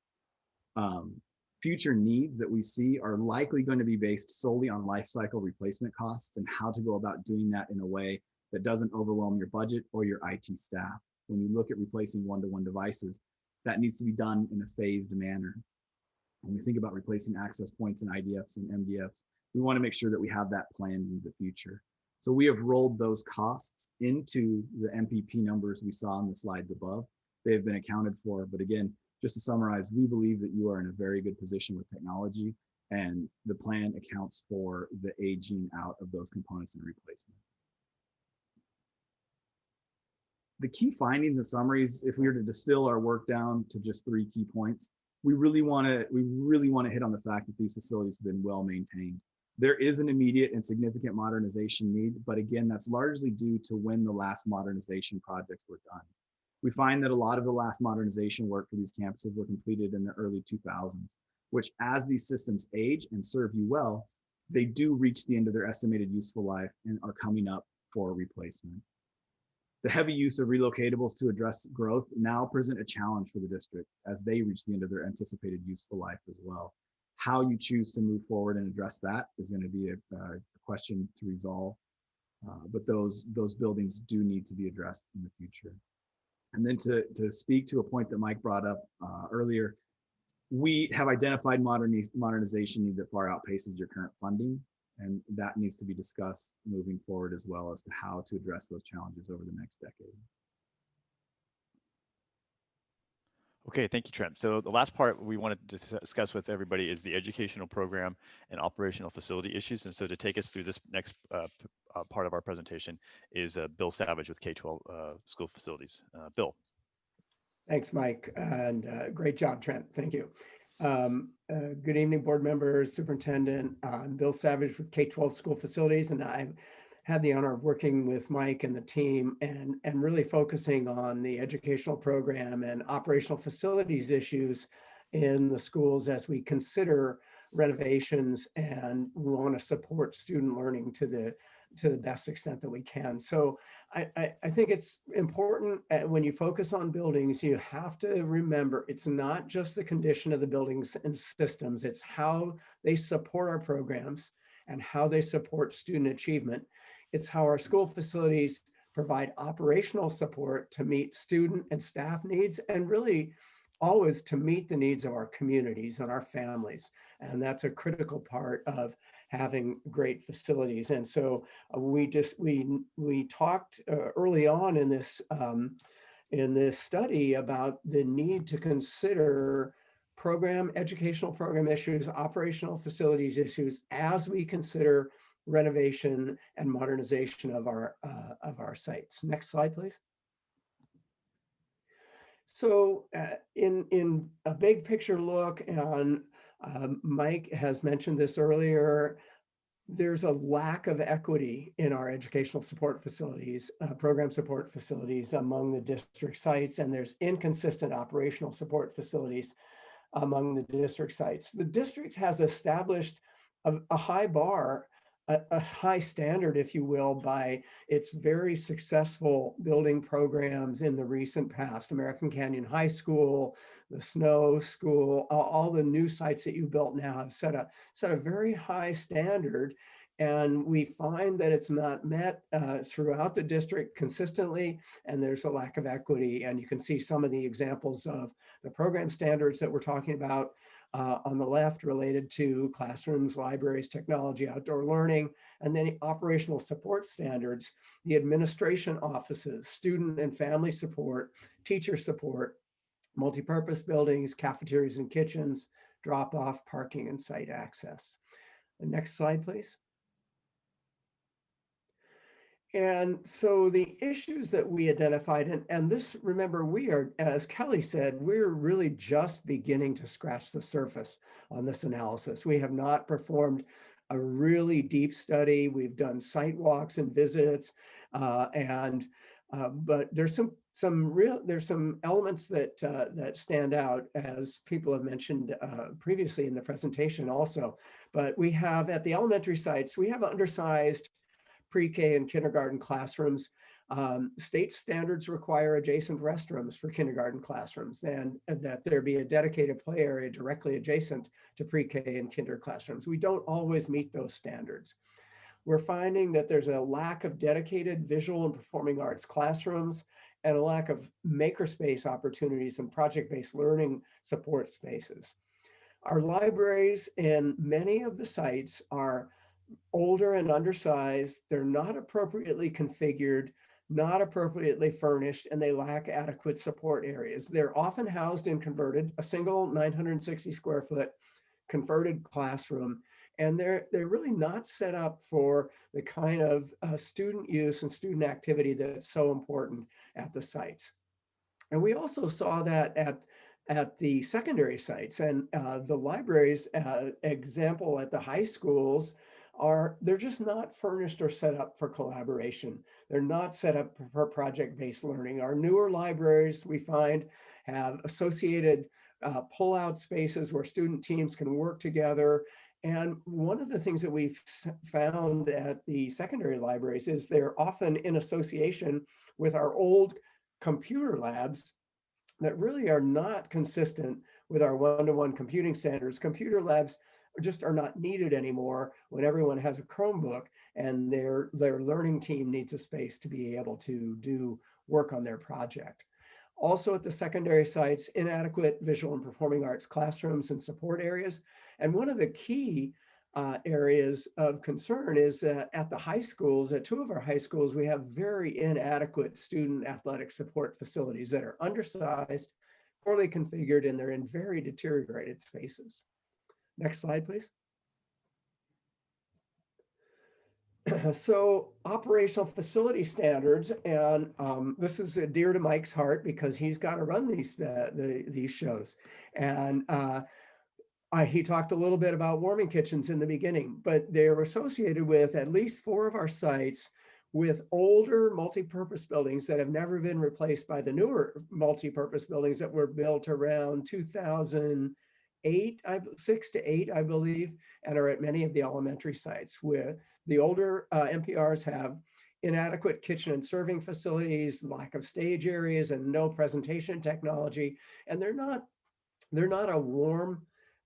Future needs that we see are likely going to be based solely on life cycle replacement costs and how to go about doing that in a way that doesn't overwhelm your budget or your IT staff. When you look at replacing one-to-one devices, that needs to be done in a phased manner. When we think about replacing access points and IDFs and MDFs, we want to make sure that we have that planned in the future. So we have rolled those costs into the MPP numbers we saw on the slides above. They have been accounted for, but again, just to summarize, we believe that you are in a very good position with technology, and the plan accounts for the aging out of those components and replacement. The key findings and summaries, if we were to distill our work down to just 3 key points, we really want to hit on the fact that these facilities have been well maintained. There is an immediate and significant modernization need, but again, that's largely due to when the last modernization projects were done. We find that a lot of the last modernization work for these campuses were completed in the early 2000s, which, as these systems age and serve you well, they do reach the end of their estimated useful life and are coming up for replacement. The heavy use of relocatables to address growth now present a challenge for the district as they reach the end of their anticipated useful life as well. How you choose to move forward and address that is going to be a question to resolve, but those buildings do need to be addressed in the future. And then to speak to a point that Mike brought up earlier, we have identified modernization need that far outpaces your current funding, and that needs to be discussed moving forward as well as to how to address those challenges over the next decade. Okay, thank you, Trent. So the last part we wanted to discuss with everybody is the educational program and operational facility issues. And so to take us through this next part of our presentation is Bill Savage with K-12 school facilities. Bill. Thanks, Mike, and great job, Trent. Thank you. Good evening, board members, superintendent. I'm Bill Savage with K-12 school facilities, and I've had the honor of working with Mike and the team and really focusing on the educational program and operational facilities issues in the schools as we consider renovations and we want to support student learning to to the best extent that we can. So I think it's important when you focus on buildings, you have to remember it's not just the condition of the buildings and systems, it's how they support our programs and how they support student achievement. It's how our school facilities provide operational support to meet student and staff needs, and really always to meet the needs of our communities and our families. And that's a critical part of having great facilities. And so we talked early on in this study about the need to consider educational program issues, operational facilities issues as we consider renovation and modernization of our sites. Next slide, please. So in a big picture look, and Mike has mentioned this earlier, there's a lack of equity in our educational support facilities, program support facilities among the district sites, and there's inconsistent operational support facilities among the district sites. The district has established a high bar, a high standard, if you will, by its very successful building programs in the recent past. American Canyon High School, the Snow School, all the new sites that you've built now have set a very high standard. And we find that it's not met throughout the district consistently, and there's a lack of equity. And you can see some of the examples of the program standards that we're talking about on the left related to classrooms, libraries, technology, outdoor learning, and then operational support standards, the administration offices, student and family support, teacher support, multipurpose buildings, cafeterias and kitchens, drop-off, parking, and site access. The next slide, please. And so the issues that we identified, and this, remember, we are, as Kelly said, we're really just beginning to scratch the surface on this analysis. We have not performed a really deep study. We've done site walks and visits, but there's some elements that stand out, as people have mentioned previously in the presentation also. But we have, at the elementary sites, we have undersized pre-K and kindergarten classrooms. State standards require adjacent restrooms for kindergarten classrooms, and that there be a dedicated play area directly adjacent to pre-K and kinder classrooms. We don't always meet those standards. We're finding that there's a lack of dedicated visual and performing arts classrooms and a lack of makerspace opportunities and project-based learning support spaces. Our libraries in many of the sites are older and undersized. They're not appropriately configured, not appropriately furnished, and they lack adequate support areas. They're often housed in a single 960 square foot converted classroom, and they're really not set up for the kind of student use and student activity that's so important at the sites. And we also saw that at the secondary sites, and the libraries, example at the high schools, they're just not furnished or set up for collaboration. They're not set up for project-based learning. Our newer libraries, we find, have associated pull-out spaces where student teams can work together. And one of the things that we've found at the secondary libraries is they're often in association with our old computer labs that really are not consistent with our one-to-one computing standards. Computer labs just are not needed anymore when everyone has a Chromebook and their learning team needs a space to be able to do work on their project. Also at the secondary sites, inadequate visual and performing arts classrooms and support areas. And one of the key areas of concern is that at the high schools, at two of our high schools, we have very inadequate student athletic support facilities that are undersized, poorly configured, and they're in very deteriorated spaces. Next slide, please. So operational facility standards, and this is dear to Mike's heart because he's got to run these shows. And he talked a little bit about warming kitchens in the beginning, but they're associated with at least 4 of our sites with older multi-purpose buildings that have never been replaced by the newer multi-purpose buildings that were built around 2000 6 to 8, I believe, and are at many of the elementary sites. Where the older MPRs have inadequate kitchen and serving facilities, lack of stage areas, and no presentation technology, and they're not a warm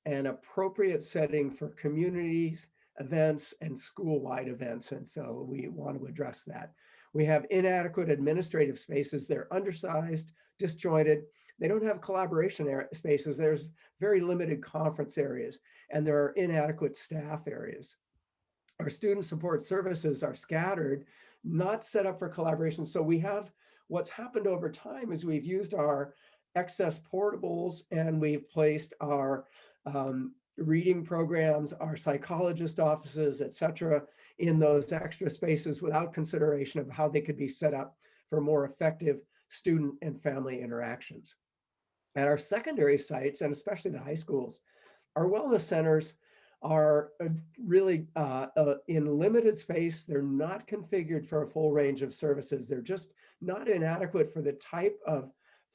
and appropriate setting for communities, events, and school-wide events. And so we want to address that. We have inadequate administrative spaces. They're undersized, disjointed. They don't have collaboration spaces. There's very limited conference areas, and there are inadequate staff areas. Our student support services are scattered, not set up for collaboration. So we have, what's happened over time is we've used our excess portables and we've placed our reading programs, our psychologist offices, et cetera, in those extra spaces without consideration of how they could be set up for more effective student and family interactions. At our secondary sites, and especially the high schools, our wellness centers are really in limited space. They're not configured for a full range of services. They're just not inadequate for the type of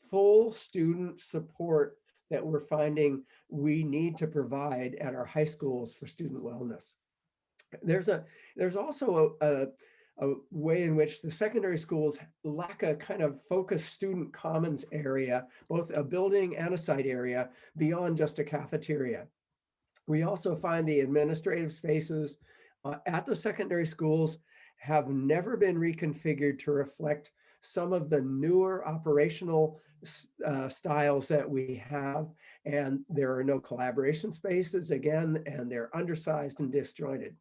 full student support that we're finding we need to provide at our high schools for student wellness. There's also a way in which the secondary schools lack a kind of focused student commons area, both a building and a site area beyond just a cafeteria. We also find the administrative spaces at the secondary schools have never been reconfigured to reflect some of the newer operational styles that we have. And there are no collaboration spaces again, and they're undersized and disjointed.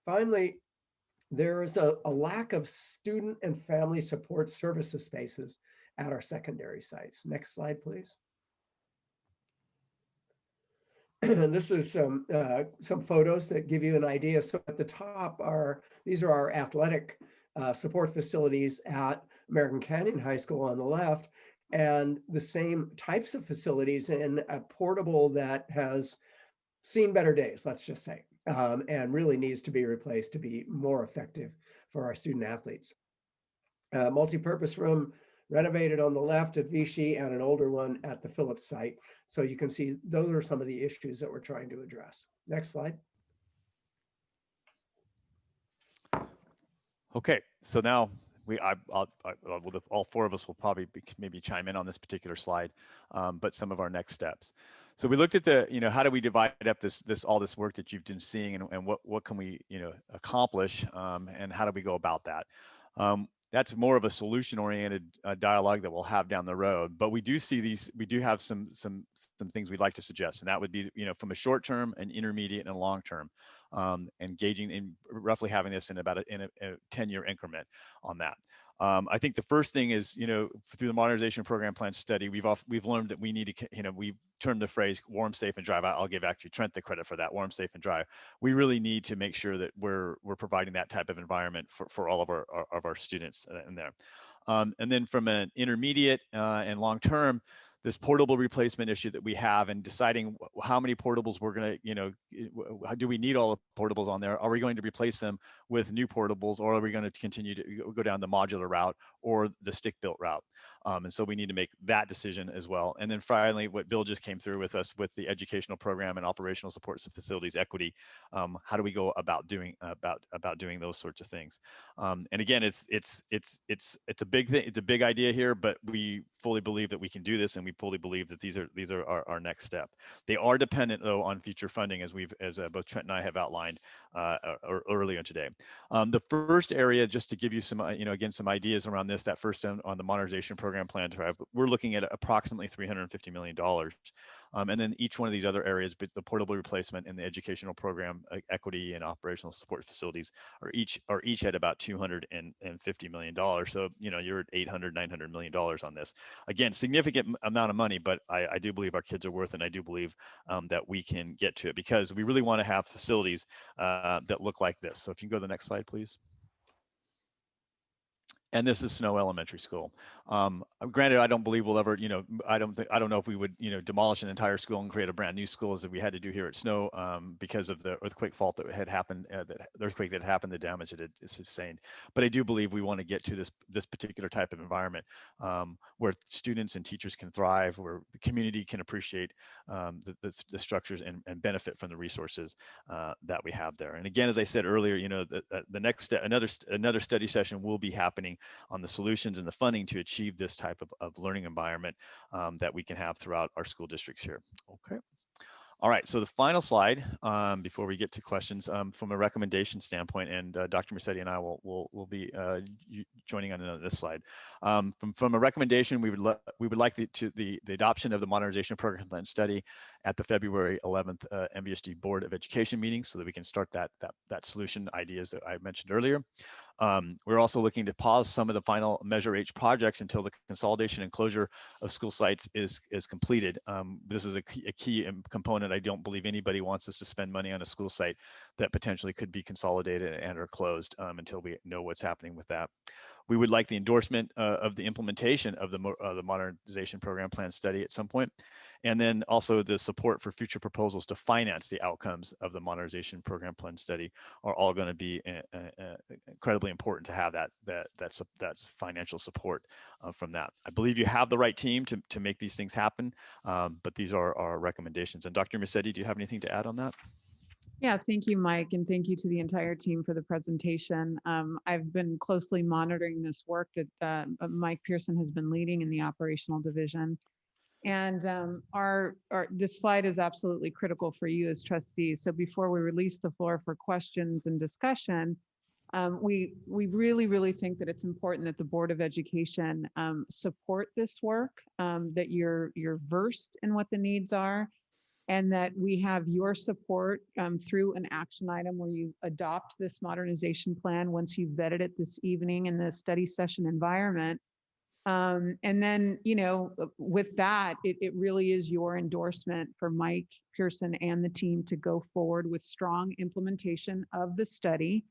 Finally, there is a lack of student and family support services spaces at our secondary sites. Next slide, please. And this is some photos that give you an idea. So at the top these are our athletic support facilities at American Canyon High School on the left, and the same types of facilities in a portable that has seen better days, let's just say, and really needs to be replaced to be more effective for our student athletes. Multi-purpose room renovated on the left at Vichy and an older one at the Phillips site. So you can see those are some of the issues that we're trying to address. Next slide. Okay, so now all four of us will probably maybe chime in on this particular slide, but some of our next steps. So we looked at how do we divide up all this work that you've been seeing, and what can we accomplish, and how do we go about that? That's more of a solution-oriented dialogue that we'll have down the road. But we do have some things we'd like to suggest, and that would be from a short-term, an intermediate, and a long-term, engaging in roughly having this in about a 10-year increment on that. I think the first thing is, through the modernization program plan study, we've learned that we need to, we've termed the phrase warm, safe, and dry. I'll give actually Trent the credit for that, warm, safe, and dry. We really need to make sure that we're providing that type of environment for all of our students in there. And then from an intermediate and long term, this portable replacement issue that we have, and deciding how many portables we're going to, do we need all the portables on there? Are we going to replace them with new portables, or are we going to continue to go down the modular route or the stick-built route? And so we need to make that decision as well. And then finally, what Bill just came through with us with the educational program and operational supports and facilities equity, how do we go about doing those sorts of things? And again, it's a big thing. It's a big idea here, but we fully believe that we can do this, and we fully believe that these are our next step. They are dependent though on future funding, as both Trent and I have outlined earlier today. The first area, just to give you some again some ideas around this, that first on the modernization program plan drive, we're looking at approximately $350 million. And then each one of these other areas, but the portable replacement and the educational program equity and operational support facilities are each at about $250 million. So you're at $800-900 million on this. Again, significant amount of money, but I do believe our kids are worth, and I do believe that we can get to it, because we really want to have facilities that look like this. So if you can go to the next slide, please. And this is Snow Elementary School. Granted, I don't believe we'll ever, I don't know if we would, demolish an entire school and create a brand new school as we had to do here at Snow because of the earthquake fault that had happened, the earthquake that happened, the damage that it sustained. But I do believe we want to get to this particular type of environment where students and teachers can thrive, where the community can appreciate the structures and benefit from the resources that we have there. And again, as I said earlier, the next step, another study session will be happening on the solutions and the funding to achieve this type of learning environment that we can have throughout our school districts here. Okay. All right, so the final slide before we get to questions from a recommendation standpoint, and Dr. Mercetti and I will be joining on this slide. From a recommendation, we would like the adoption of the modernization program plan study at the February 11th MVUSD Board of Education meeting, so that we can start that solution ideas that I mentioned earlier. We're also looking to pause some of the final Measure H projects until the consolidation and closure of school sites is completed. This is a key component. I don't believe anybody wants us to spend money on a school site that potentially could be consolidated and or closed until we know what's happening with that. We would like the endorsement of the implementation of the modernization program plan study at some point, and then also the support for future proposals to finance the outcomes of the modernization program plan study are all going to be incredibly important to have that financial support from that. I believe you have the right team to make these things happen, but these are our recommendations. And Dr. Mercetti, do you have anything to add on that? Yeah, thank you, Mike, and thank you to the entire team for the presentation. I've been closely monitoring this work that Mike Pearson has been leading in the operational division. And this slide is absolutely critical for you as trustees. So before we release the floor for questions and discussion, we really, really think that it's important that the Board of Education support this work, that you're versed in what the needs are, and that we have your support through an action item where you adopt this modernization plan once you've vetted it this evening in the study session environment. And then, with that, it really is your endorsement for Mike Pearson and the team to go forward with strong implementation of the study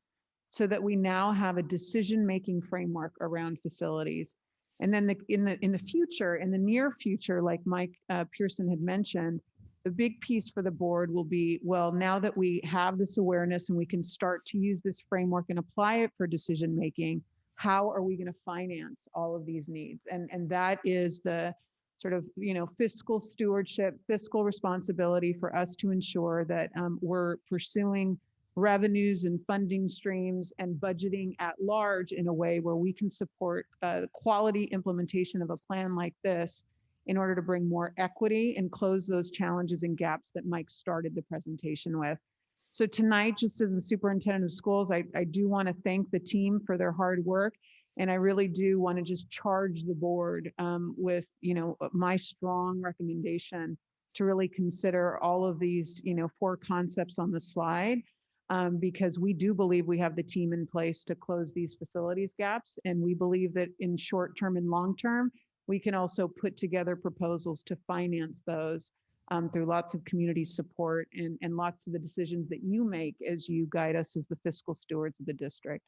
so that we now have a decision-making framework around facilities. And then in the future, in the near future, like Mike Pearson had mentioned, the big piece for the board will be, well, now that we have this awareness and we can start to use this framework and apply it for decision making, how are we going to finance all of these needs? And that is the sort of, fiscal stewardship, fiscal responsibility for us to ensure that we're pursuing revenues and funding streams and budgeting at large in a way where we can support quality implementation of a plan like this in order to bring more equity and close those challenges and gaps that Mike started the presentation with. So tonight, just as the superintendent of schools, I do want to thank the team for their hard work. And I really do want to just charge the board with, my strong recommendation to really consider all of these, 4 concepts on the slide, because we do believe we have the team in place to close these facilities gaps. And we believe that in short term and long term, we can also put together proposals to finance those through lots of community support and lots of the decisions that you make as you guide us as the fiscal stewards of the district.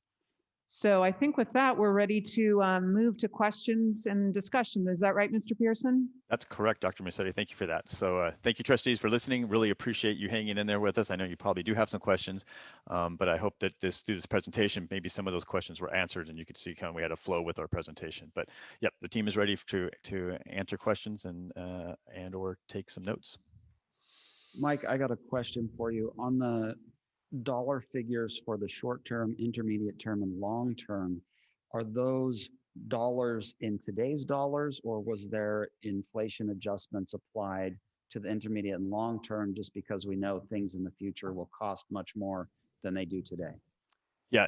So I think with that, we're ready to move to questions and discussion. Is that right, Mr. Pearson? That's correct, Dr. Mercetti. Thank you for that. So thank you, trustees, for listening. Really appreciate you hanging in there with us. I know you probably do have some questions, but I hope that through this presentation, maybe some of those questions were answered and you could see kind of we had a flow with our presentation. But yep, the team is ready to answer questions and or take some notes. Mike, I got a question for you on the dollar figures for the short term, intermediate term, and long term. Are those dollars in today's dollars, or was there inflation adjustments applied to the intermediate and long term just because we know things in the future will cost much more than they do today? Yeah,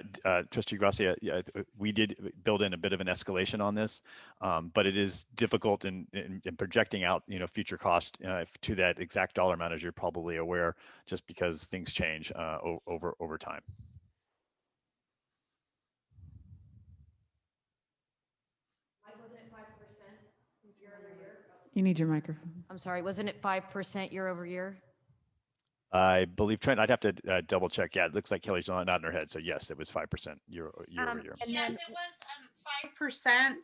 Trustee Gracia, yeah, we did build in a bit of an escalation on this, but it is difficult in projecting out, future cost to that exact dollar amount, as you're probably aware, just because things change over time. Wasn't it 5% year over year? You need your microphone. I'm sorry, wasn't it 5% year over year? I believe, Trent, I'd have to double check. Yeah, it looks like Kelly's nodding her head. So yes, it was 5% year over year. Yes, it was 5%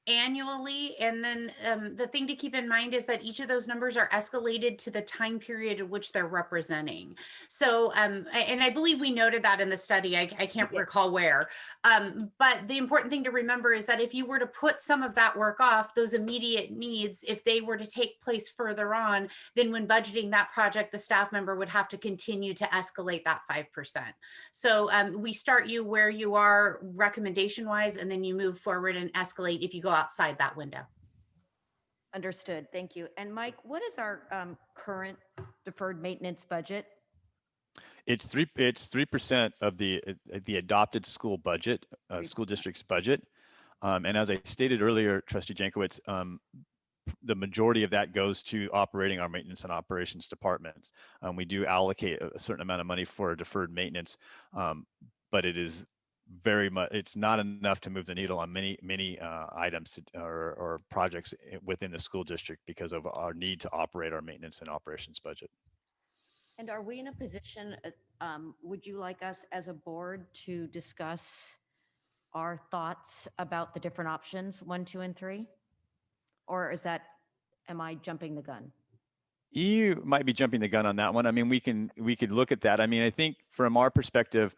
annually. And then the thing to keep in mind is that each of those numbers are escalated to the time period in which they're representing. So, and I believe we noted that in the study. I can't recall where. But the important thing to remember is that if you were to put some of that work off, those immediate needs, if they were to take place further on, then when budgeting that project, the staff member would have to continue to escalate that 5%. So we start you where you are recommendation wise, and then you move forward and escalate if you go outside that window. Understood. Thank you. And Mike, what is our current deferred maintenance budget? It's 3% of the adopted school budget, school district's budget. And as I stated earlier, Trustee Jankowicz, the majority of that goes to operating our maintenance and operations departments. We do allocate a certain amount of money for deferred maintenance, but it is very much, it's not enough to move the needle on many items or projects within the school district because of our need to operate our maintenance and operations budget. And are we in a position, would you like us as a board to discuss our thoughts about the different options, 1, 2, and 3? Or am I jumping the gun? You might be jumping the gun on that one. I mean, we could look at that. I mean, I think from our perspective,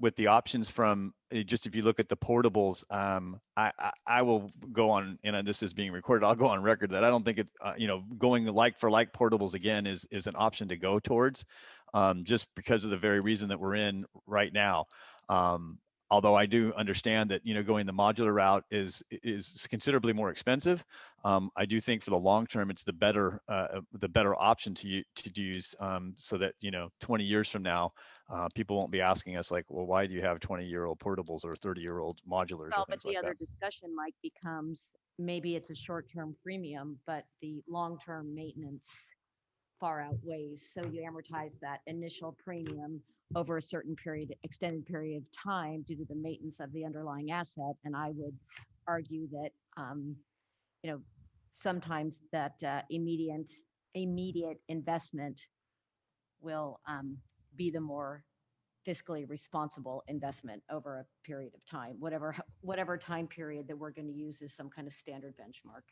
with the options from just if you look at the portables, I will go on, and this is being recorded, I'll go on record that I don't think it, going like for like portables again is an option to go towards, just because of the very reason that we're in right now. Although I do understand that going the modular route is considerably more expensive, I do think for the long term it's the better option to use, so that 20 years from now people won't be asking us like, well, why do you have 20-year-old portables or 30-year-old modulars? Well, or things but the like other that. discussion, Mike, becomes maybe it's a short-term premium, but the long-term maintenance far outweighs. So you amortize that initial premium over a certain period, extended period of time due to the maintenance of the underlying asset. And I would argue that, sometimes that immediate investment will be the more fiscally responsible investment over a period of time, whatever time period that we're going to use as some kind of standard benchmark.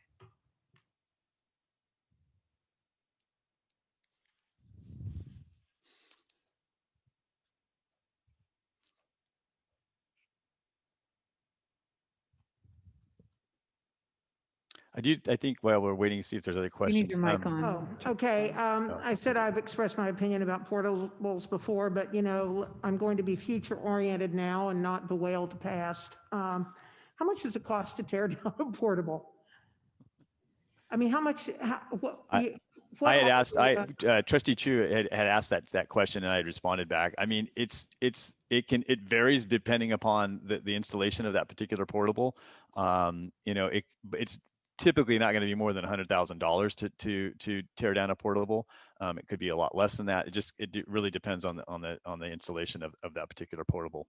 I think while we're waiting to see if there's other You questions. need your mic on. Oh, okay. I said I've expressed my opinion about portables before, but I'm going to be future oriented now and not bewail the past. How much does it cost to tear down a portable? I mean, how much? I had asked, Trustee Chu had asked that question, and I had responded back. I mean, it varies depending upon the installation of that particular portable. It's typically not going to be more than $100,000 to tear down a portable. It could be a lot less than that. It really depends on the installation of that particular portable.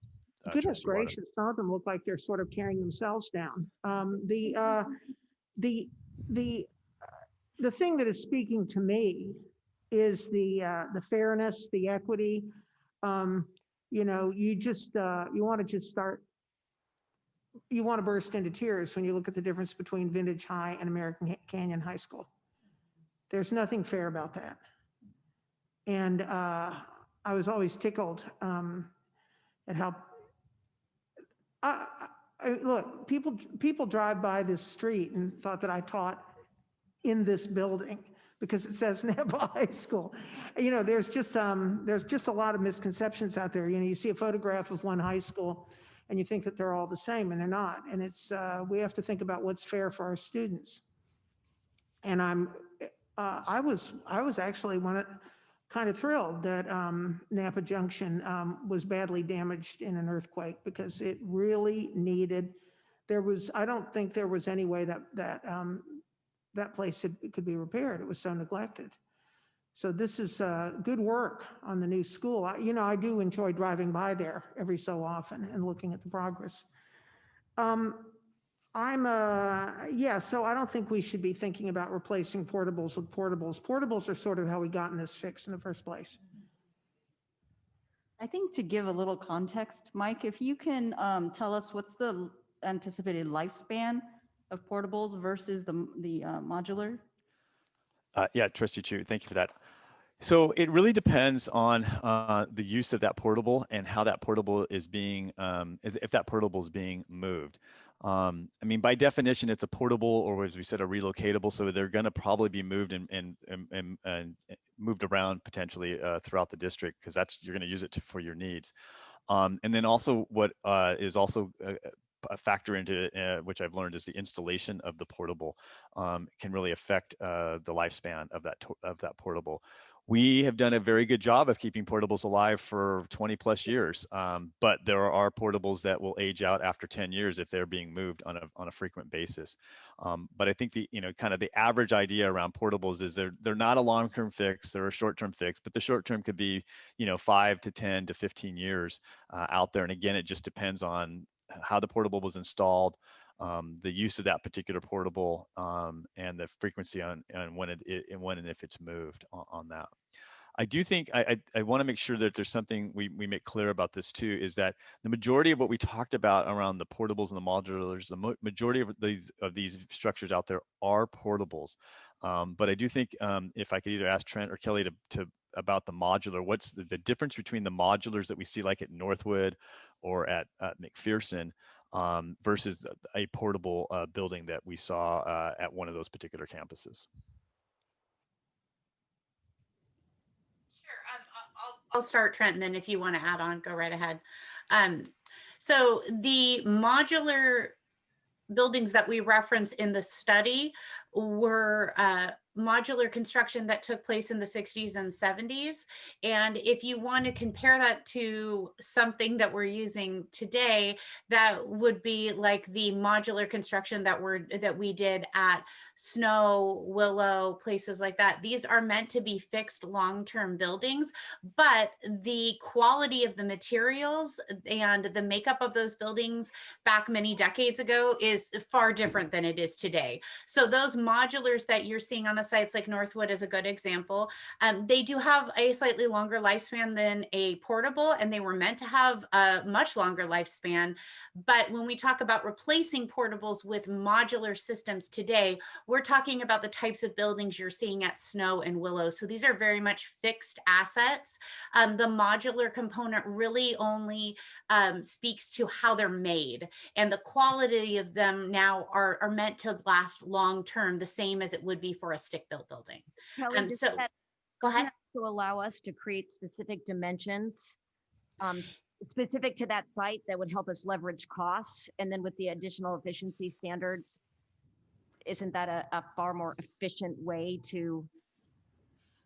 Goodness gracious, some of them look like they're sort of tearing themselves down. The thing that is speaking to me is the fairness, the equity. You want to burst into tears when you look at the difference between Vintage High and American Canyon High School. There's nothing fair about that. And I was always tickled at how, look, people drive by this street and thought that I taught in this building because it says Napa High School. There's just a lot of misconceptions out there. You see a photograph of one high school and you think that they're all the same, and they're not. And we have to think about what's fair for our students. And I was actually kind of thrilled that Napa Junction was badly damaged in an earthquake, because it really needed. I don't think there was any way that place could be repaired. It was so neglected. So this is good work on the new school. I do enjoy driving by there every so often and looking at the progress. So I don't think we should be thinking about replacing portables with portables. Portables are sort of how we got in this fix in the first place. I think to give a little context, Mike, if you can tell us what's the anticipated lifespan of portables versus the modular? Yeah, Trustee Chu, thank you for that. So it really depends on the use of that portable and how that portable is being, if that portable is being moved. I mean, by definition, it's a portable, or as we said, a relocatable. So they're going to probably be moved and moved around potentially throughout the district, because you're going to use it for your needs. And then also what is also a factor into it, which I've learned, is the installation of the portable can really affect the lifespan of that portable. We have done a very good job of keeping portables alive for 20 plus years, but there are portables that will age out after 10 years if they're being moved on a frequent basis. But I think kind of the average idea around portables is they're not a long-term fix, they're a short-term fix, but the short-term could be 5 to 10 to 15 years out there. And again, it just depends on how the portable was installed, the use of that particular portable, and the frequency on when and if it's moved on that. I do think I want to make sure that there's something we make clear about this too, is that the majority of what we talked about around the portables and the modulars, the majority of these structures out there are portables. But I do think if I could either ask Trent or Kelly to about the modular, what's the difference between the modulars that we see like at Northwood or at McPherson versus a portable building that we saw at one of those particular campuses? I'll start, Trent, and then if you want to add on, go right ahead. So the modular buildings that we reference in the study were modular construction that took place in the 60s and 70s. And if you want to compare that to something that we're using today, that would be like the modular construction that we did at Snow, Willow, places like that. These are meant to be fixed long-term buildings, but the quality of the materials and the makeup of those buildings back many decades ago is far different than it is today. So those modulars that you're seeing on the sites like Northwood is a good example. They do have a slightly longer lifespan than a portable, and they were meant to have a much longer lifespan. But when we talk about replacing portables with modular systems today, we're talking about the types of buildings you're seeing at Snow and Willow. So these are very much fixed assets. The modular component really only speaks to how they're made, and the quality of them now are meant to last long term, the same as it would be for a stick-built building. Kelly, Go ahead. To allow us to create specific dimensions specific to that site that would help us leverage costs, and then with the additional efficiency standards, isn't that a far more efficient way to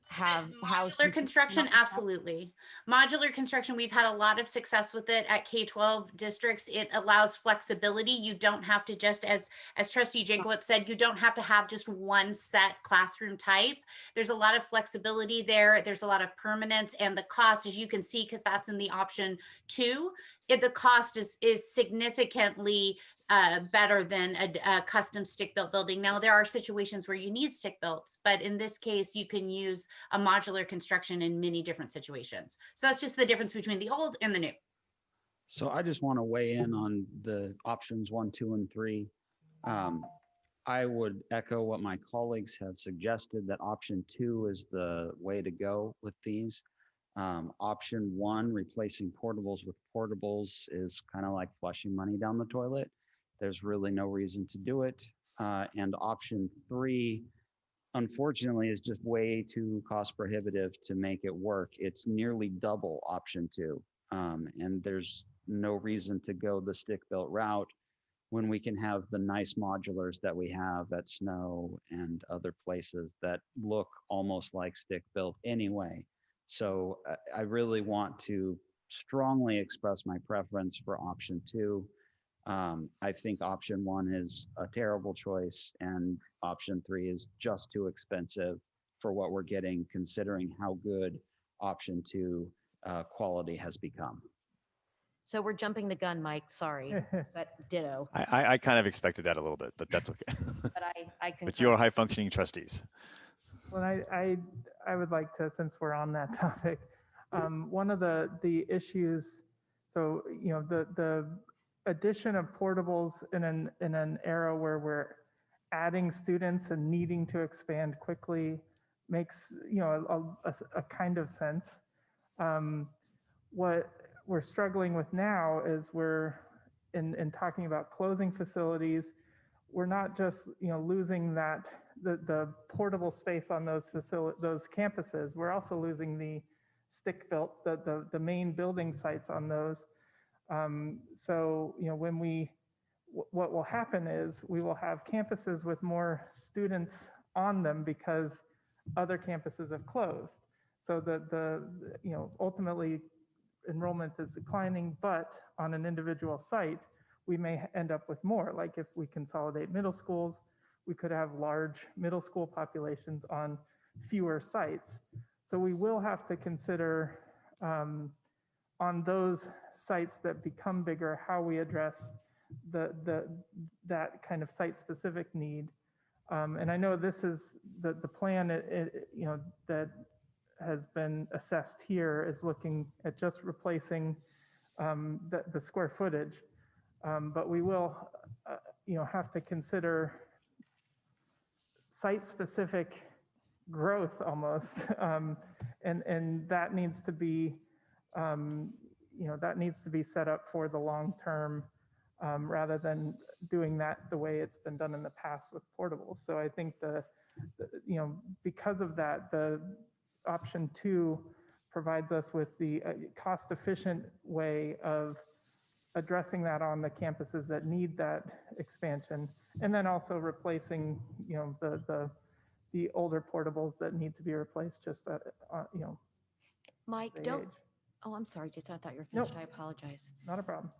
have modular construction? Absolutely. Modular construction, we've had a lot of success with it at K-12 districts. It allows flexibility. You don't have to just, as Trustee Jankowicz said, you don't have to have just one set classroom type. There's a lot of flexibility there. There's a lot of permanence, and the cost, as you can see, because that's in the option 2, the cost is significantly better than a custom stick-built building. Now, there are situations where you need stick-builts, but in this case, you can use a modular construction in many different situations. So that's just the difference between the old and the new. So I just want to weigh in on the options 1, 2, and 3. I would echo what my colleagues have suggested, that option 2 is the way to go with these. Option 1, replacing portables with portables, is kind of like flushing money down the toilet. There's really no reason to do it. And option 3, unfortunately, is just way too cost prohibitive to make it work. It's nearly double option 2. And there's no reason to go the stick-built route when we can have the nice modulars that we have at Snow and other places that look almost like stick-built anyway. So I really want to strongly express my preference for option 2. I think option 1 is a terrible choice, and option 3 is just too expensive for what we're getting, considering how good option 2 quality has become. So we're jumping the gun, Mike, sorry, but ditto. I kind of expected that a little bit, but that's okay. But I concur. But you are high functioning trustees. Well, I would like to, since we're on that topic, one of the issues, so, you know, the addition of portables in an era where we're adding students and needing to expand quickly makes, a kind of sense. What we're struggling with now is we're in talking about closing facilities. We're not just losing that the portable space on those campuses. We're also losing the stick-built, the main building sites on those. So what will happen is we will have campuses with more students on them because other campuses have closed. So ultimately enrollment is declining, but on an individual site, we may end up with more. Like if we consolidate middle schools, we could have large middle school populations on fewer sites. So we will have to consider on those sites that become bigger, how we address that kind of site-specific need. And I know this is the plan that has been assessed here is looking at just replacing the square footage. But we will have to consider site-specific growth almost. And that needs to be set up for the long term rather than doing that the way it's been done in the past with portables. So I think because of that, the option 2 provides us with the cost-efficient way of addressing that on the campuses that need that expansion, and then also replacing the older portables that need to be replaced just Mike, they don't, age. oh, I'm sorry, Jason, I thought you were Nope. finished. I apologize. Not a problem.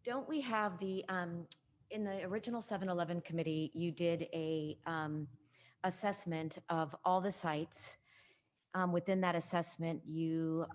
Don't we have the, in the original 7-Eleven committee, you did a assessment of all the sites. Within that assessment, you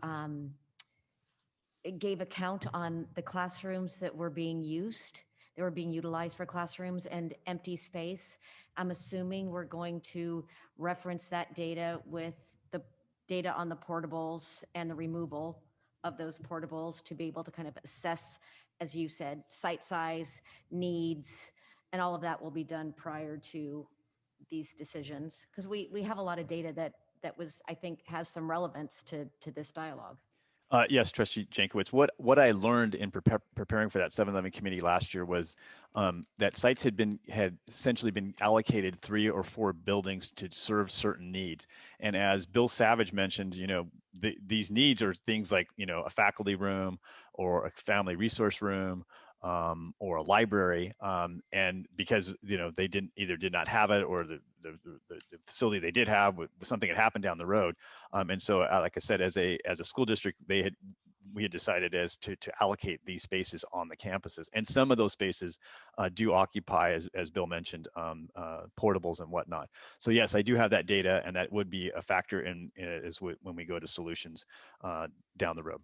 gave a count on the classrooms that were being used, that were being utilized for classrooms and empty space. I'm assuming we're going to reference that data with the data on the portables and the removal of those portables to be able to kind of assess, as you said, site size, needs, and all of that will be done prior to these decisions. Because we have a lot of data that was, I think, has some relevance to this dialogue. Yes, Trustee Jankowicz. What I learned in preparing for that 7-Eleven committee last year was that sites had essentially been allocated 3 or 4 buildings to serve certain needs. And as Bill Savage mentioned, these needs are things like a faculty room or a family resource room or a library, and because they did not have it, or the facility they did have, something had happened down the road, and so like I said, as a school district, we had decided to allocate these spaces on the campuses, and some of those spaces do occupy, as Bill mentioned, portables and whatnot. So yes, I do have that data, and that would be a factor in when we go to solutions down the road.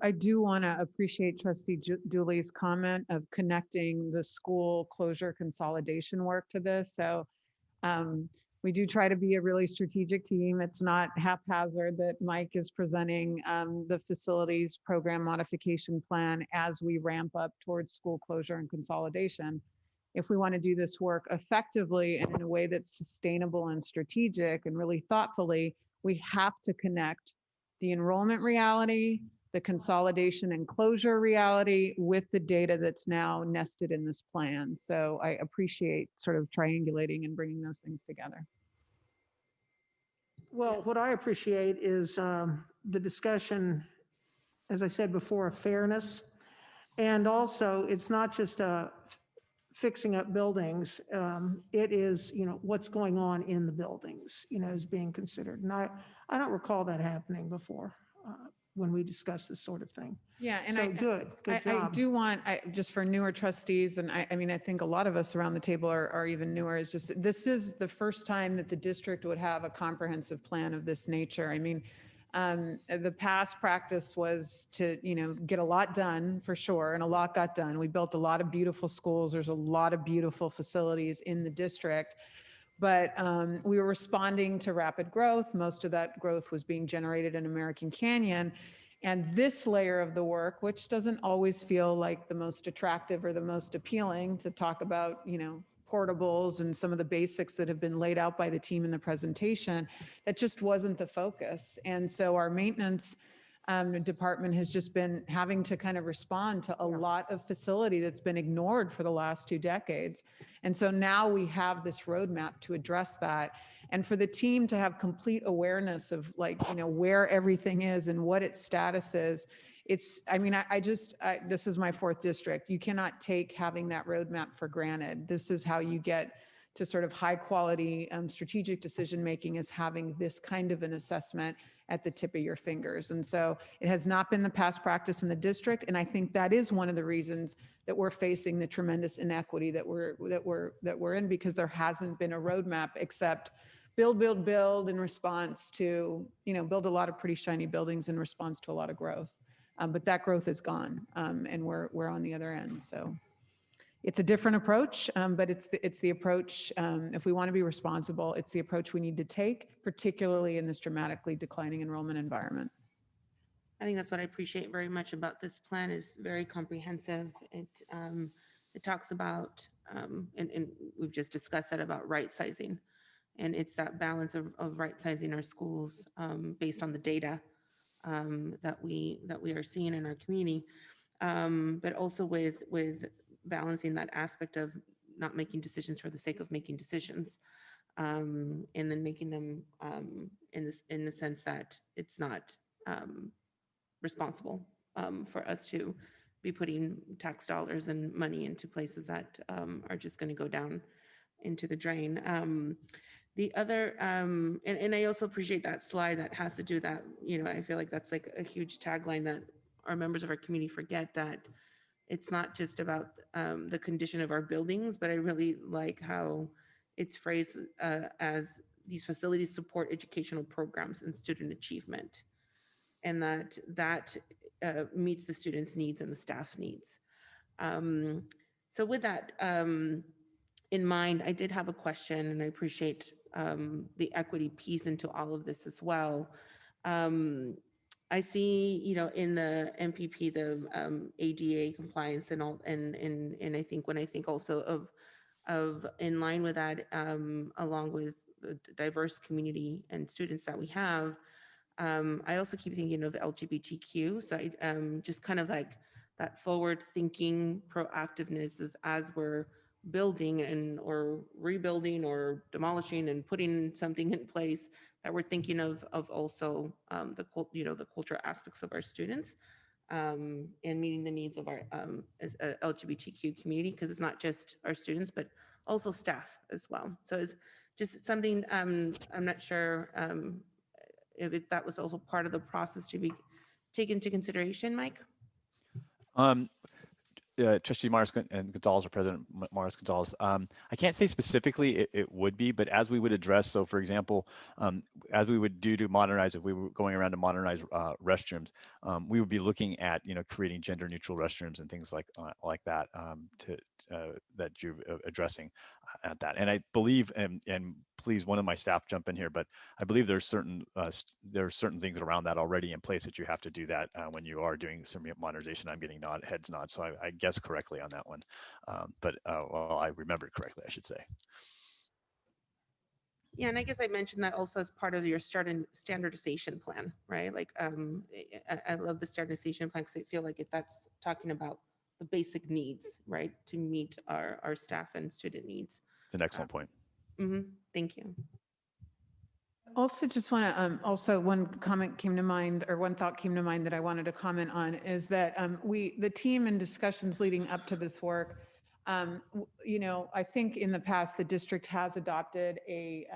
I do want to appreciate Trustee Dooley's comment of connecting the school closure consolidation work to this. So we do try to be a really strategic team. It's not haphazard that Mike is presenting the facilities program modification plan as we ramp up towards school closure and consolidation. If we want to do this work effectively and in a way that's sustainable and strategic and really thoughtfully, we have to connect the enrollment reality, the consolidation and closure reality with the data that's now nested in this plan. So I appreciate sort of triangulating and bringing those things together. Well, what I appreciate is the discussion, as I said before, of fairness. And also, it's not just fixing up buildings. It is, what's going on in the buildings, is being considered. And I don't recall that happening before when we discuss this sort of thing. Yeah, and so good I job. do want, just for newer trustees, and I mean, I think a lot of us around the table are even newer, is just, this is the first time that the district would have a comprehensive plan of this nature. I mean, the past practice was to, get a lot done for sure, and a lot got done. We built a lot of beautiful schools. There's a lot of beautiful facilities in the district. But we were responding to rapid growth. Most of that growth was being generated in American Canyon. And this layer of the work, which doesn't always feel like the most attractive or the most appealing to talk about, you know, portables and some of the basics that have been laid out by the team in the presentation, that just wasn't the focus. And so our maintenance department has just been having to kind of respond to a lot of facility that's been ignored for the last 2 decades. And so now we have this roadmap to address that. And for the team to have complete awareness of, like, you know, where everything is and what its status is, it's, I mean, this is my 4th district. You cannot take having that roadmap for granted. This is how you get to sort of high quality strategic decision making, is having this kind of an assessment at the tip of your fingers. And so it has not been the past practice in the district. And I think that is one of the reasons that we're facing the tremendous inequity that we're in, because there hasn't been a roadmap except build in response to, you know, build a lot of pretty shiny buildings in response to a lot of growth. But that growth is gone, and we're on the other end. So it's a different approach, but it's the approach, if we want to be responsible, it's the approach we need to take, particularly in this dramatically declining enrollment environment. I think that's what I appreciate very much about this plan. Is very comprehensive. It talks about, and we've just discussed that, about right sizing. And it's that balance of right sizing our schools based on the data that we are seeing in our community, but also with balancing that aspect of not making decisions for the sake of making decisions, and then making them in the sense that it's not responsible for us to be putting tax dollars and money into places that are just going to go down into the drain. The other, and I also appreciate that slide that has to do that, you know, I feel like that's like a huge tagline that our members of our community forget, that it's not just about the condition of our buildings, but I really like how it's phrased as these facilities support educational programs and student achievement, and that meets the students' needs and the staff needs. So with that in mind, I did have a question, and I appreciate the equity piece into all of this as well. I see, you know, in the MPP, the ADA compliance and all, and I think when I think also of in line with that, along with the diverse community and students that we have, I also keep thinking of LGBTQ. So I just kind of like that forward thinking proactiveness is as we're building and or rebuilding or demolishing and putting something in place, that we're thinking of also the cultural aspects of our students, and meeting the needs of our as a LGBTQ community, because it's not just our students but also staff as well. So it's just something I'm not sure if that was also part of the process to be taken into consideration, Mike. Trustee Morris and Gonzalez, or President Morris Gonzalez, I can't say specifically it would be, but as we would address, so for example, as we would do to modernize, if we were going around to modernize restrooms, we would be looking at, you know, creating gender neutral restrooms and things like that, that you're addressing at that. And I believe, and please, one of my staff jump in here, but I believe there's certain things around that already in place that you have to do that when you are doing some modernization. I'm getting heads nod, so I guess correctly on that one, but well, I remembered correctly, I should say. Yeah, and I guess I mentioned that also as part of your standardization plan, right? Like, I love the standardization plan because I feel like that's talking about the basic needs, right, to meet our staff and student needs. It's an excellent point. Thank you. Also, just want to also one comment came to mind, or one thought came to mind that I wanted to comment on, is that the team in discussions leading up to this work, you know, I think in the past the district has adopted a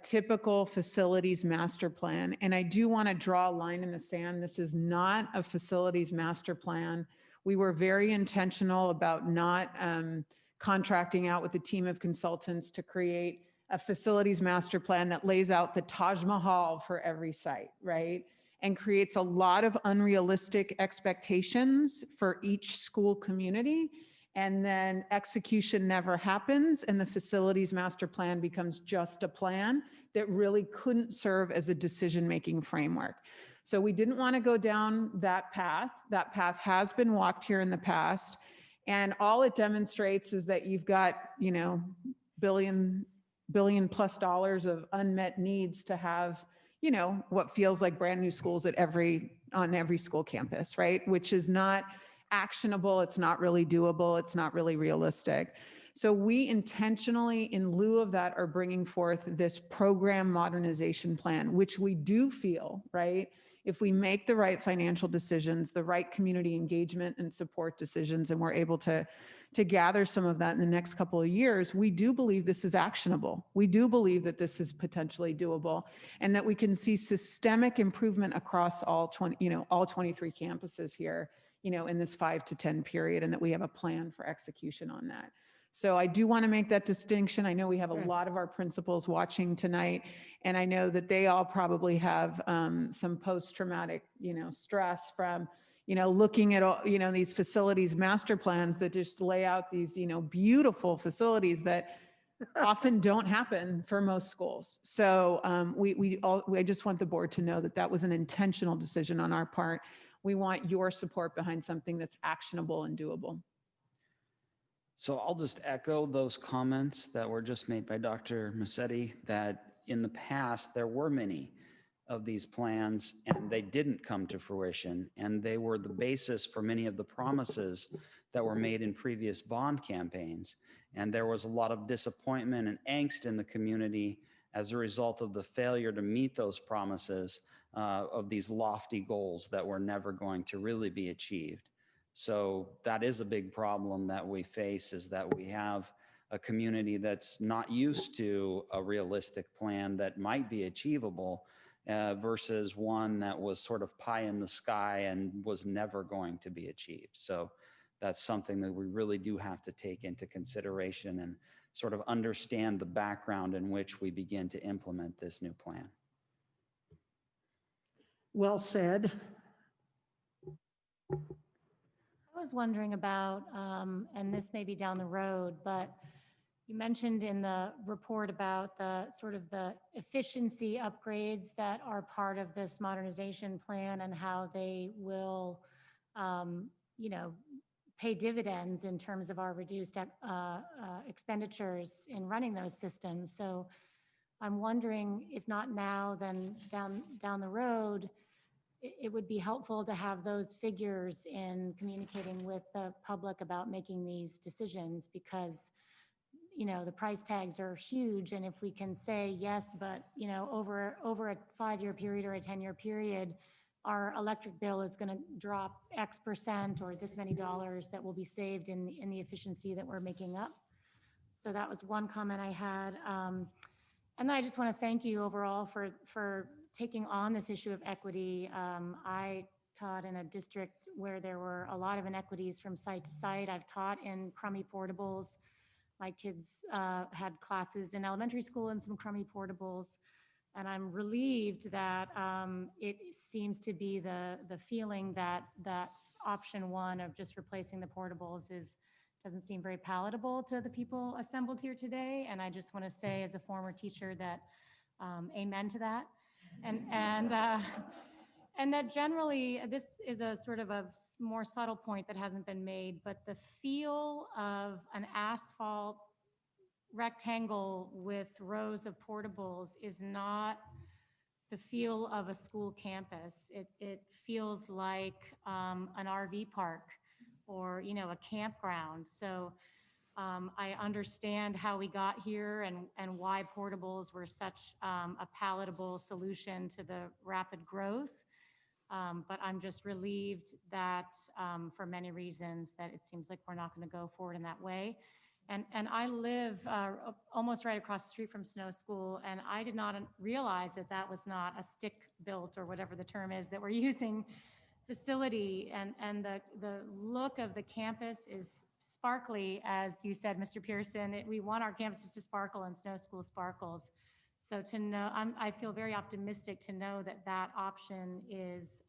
typical facilities master plan, and I do want to draw a line in the sand. This is not a facilities master plan. We were very intentional about not contracting out with a team of consultants to create a facilities master plan that lays out the Taj Mahal for every site, right? And creates a lot of unrealistic expectations for each school community. And then execution never happens, and the facilities master plan becomes just a plan that really couldn't serve as a decision-making framework. So we didn't want to go down that path. That path has been walked here in the past. And all it demonstrates is that you've got, billion plus dollars of unmet needs to have, what feels like brand new schools on every school campus, right? Which is not actionable. It's not really doable. It's not really realistic. So we intentionally, in lieu of that, are bringing forth this program modernization plan, which we do feel, right? If we make the right financial decisions, the right community engagement and support decisions, and we're able to gather some of that in the next couple of years, we do believe this is actionable. We do believe that this is potentially doable, and that we can see systemic improvement across all 23 campuses here, in this 5 to 10 period, and that we have a plan for execution on that. So I do want to make that distinction. I know we have a lot of our principals watching tonight, and I know that they all probably have some post-traumatic, stress from, looking at all, these facilities master plans that just lay out these, beautiful facilities that often don't happen for most schools. So I just want the board to know that that was an intentional decision on our part. We want your support behind something that's actionable and doable. So I'll just echo those comments that were just made by Dr. Massetti, that in the past, there were many of these plans and they didn't come to fruition. And they were the basis for many of the promises that were made in previous bond campaigns. And there was a lot of disappointment and angst in the community as a result of the failure to meet those promises of these lofty goals that were never going to really be achieved. So that is a big problem that we face, is that we have a community that's not used to a realistic plan that might be achievable versus one that was sort of pie in the sky and was never going to be achieved. So that's something that we really do have to take into consideration and sort of understand the background in which we begin to implement this new plan. Well said. I was wondering about, and this may be down the road, but you mentioned in the report about the sort of the efficiency upgrades that are part of this modernization plan and how they will, pay dividends in terms of our reduced expenditures in running those systems. So I'm wondering, if not now, then down the road, it would be helpful to have those figures in communicating with the public about making these decisions, because the price tags are huge. And if we can say yes, but over a 5-year period or a 10-year period, our electric bill is going to drop X percent or this many dollars that will be saved in the efficiency that we're making up. So that was one comment I had. And then I just want to thank you overall for taking on this issue of equity. I taught in a district where there were a lot of inequities from site to site. I've taught in crummy portables. My kids had classes in elementary school in some crummy portables. And I'm relieved that it seems to be the feeling that option one of just replacing the portables doesn't seem very palatable to the people assembled here today. And I just want to say, as a former teacher, that amen to that. And that generally, this is a sort of a more subtle point that hasn't been made, but the feel of an asphalt rectangle with rows of portables is not the feel of a school campus. It feels like an RV park or a campground. So I understand how we got here and why portables were such a palatable solution to the rapid growth. But I'm just relieved that for many reasons that it seems like we're not going to go forward in that way. And I live almost right across the street from Snow School, and I did not realize that was not a stick-built, or whatever the term is that we're using, facility. And the look of the campus is sparkly, as you said, Mr. Pearson. We want our campuses to sparkle, and Snow School sparkles. So to know, I feel very optimistic to know that option is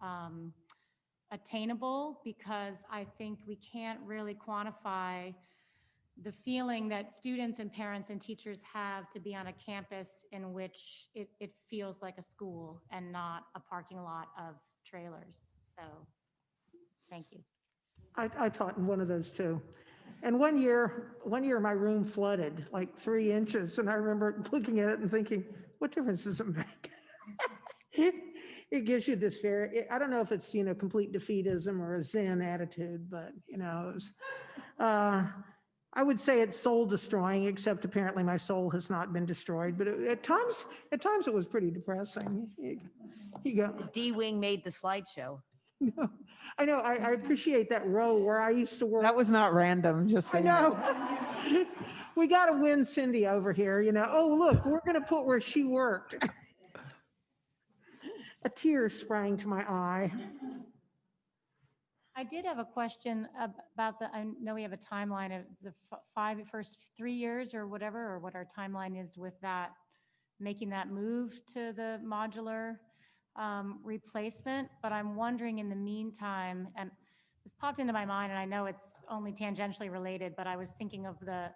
attainable, because I think we can't really quantify the feeling that students and parents and teachers have to be on a campus in which it feels like a school and not a parking lot of trailers. So, thank you. I taught in one of those too. And one year my room flooded like 3 inches. And I remember looking at it and thinking, what difference does it make? It gives you this fear. I don't know if it's, complete defeatism or a Zen attitude, but, it was, I would say it's soul destroying, except apparently my soul has not been destroyed. But at times it was pretty depressing. You go, D-Wing made the slideshow. no, I know. I appreciate that row where I used to work. That was not random, just I saying. know. We got to win Cindy over here. Oh, look, we're going to put where she worked. A tear sprang to my eye. I did have a question about I know we have a timeline of the first 3 years or whatever, or what our timeline is with that, making that move to the modular replacement. But I'm wondering in the meantime, and this popped into my mind, and I know it's only tangentially related, but I was thinking of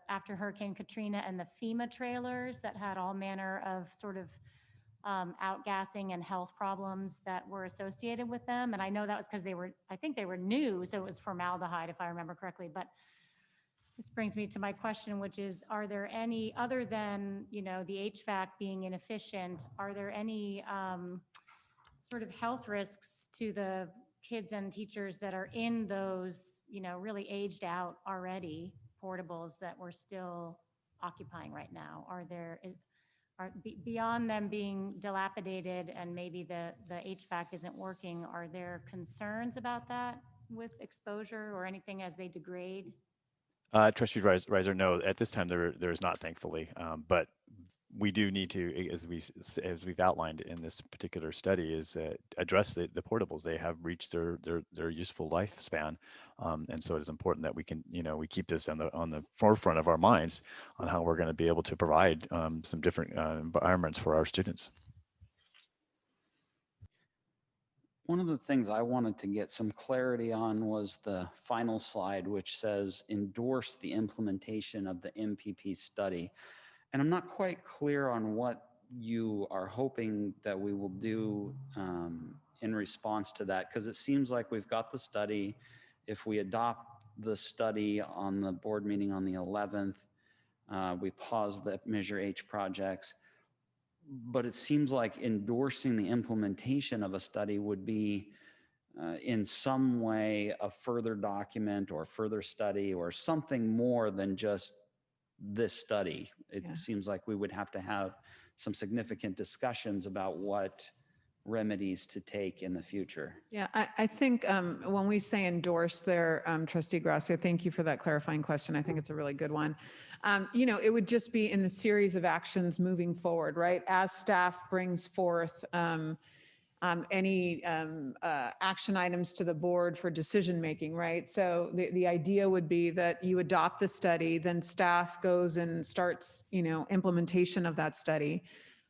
after Hurricane Katrina and the FEMA trailers that had all manner of sort of outgassing and health problems that were associated with them. And I know that was because I think they were new, so it was formaldehyde, if I remember correctly. But this brings me to my question, which is, are there any, other than, the HVAC being inefficient, are there any sort of health risks to the kids and teachers that are in those, really aged out already portables that we're still occupying right now? Beyond them being dilapidated and maybe the HVAC isn't working, are there concerns about that with exposure or anything as they degrade? Trustee Reiser, no, at this time there is not, thankfully, but we do need to, as we've outlined in this particular study, is address the portables. They have reached their useful lifespan, and so it is important that we can, we keep this on the forefront of our minds on how we're going to be able to provide some different environments for our students. One of the things I wanted to get some clarity on was the final slide, which says endorse the implementation of the MPP study. And I'm not quite clear on what you are hoping that we will do in response to that, because it seems like we've got the study. If we adopt the study on the board meeting on the 11th, we pause the Measure H projects. But it seems like endorsing the implementation of a study would be in some way a further document or further study or something more than just this study. It seems like we would have to have some significant discussions about what remedies to take in the future. Yeah, I think when we say endorse there, Trustee Gracia, thank you for that clarifying question. I think it's a really good one. It would just be in the series of actions moving forward, right? As staff brings forth any action items to the board for decision making, right? So the idea would be that you adopt the study, then staff goes and starts, implementation of that study.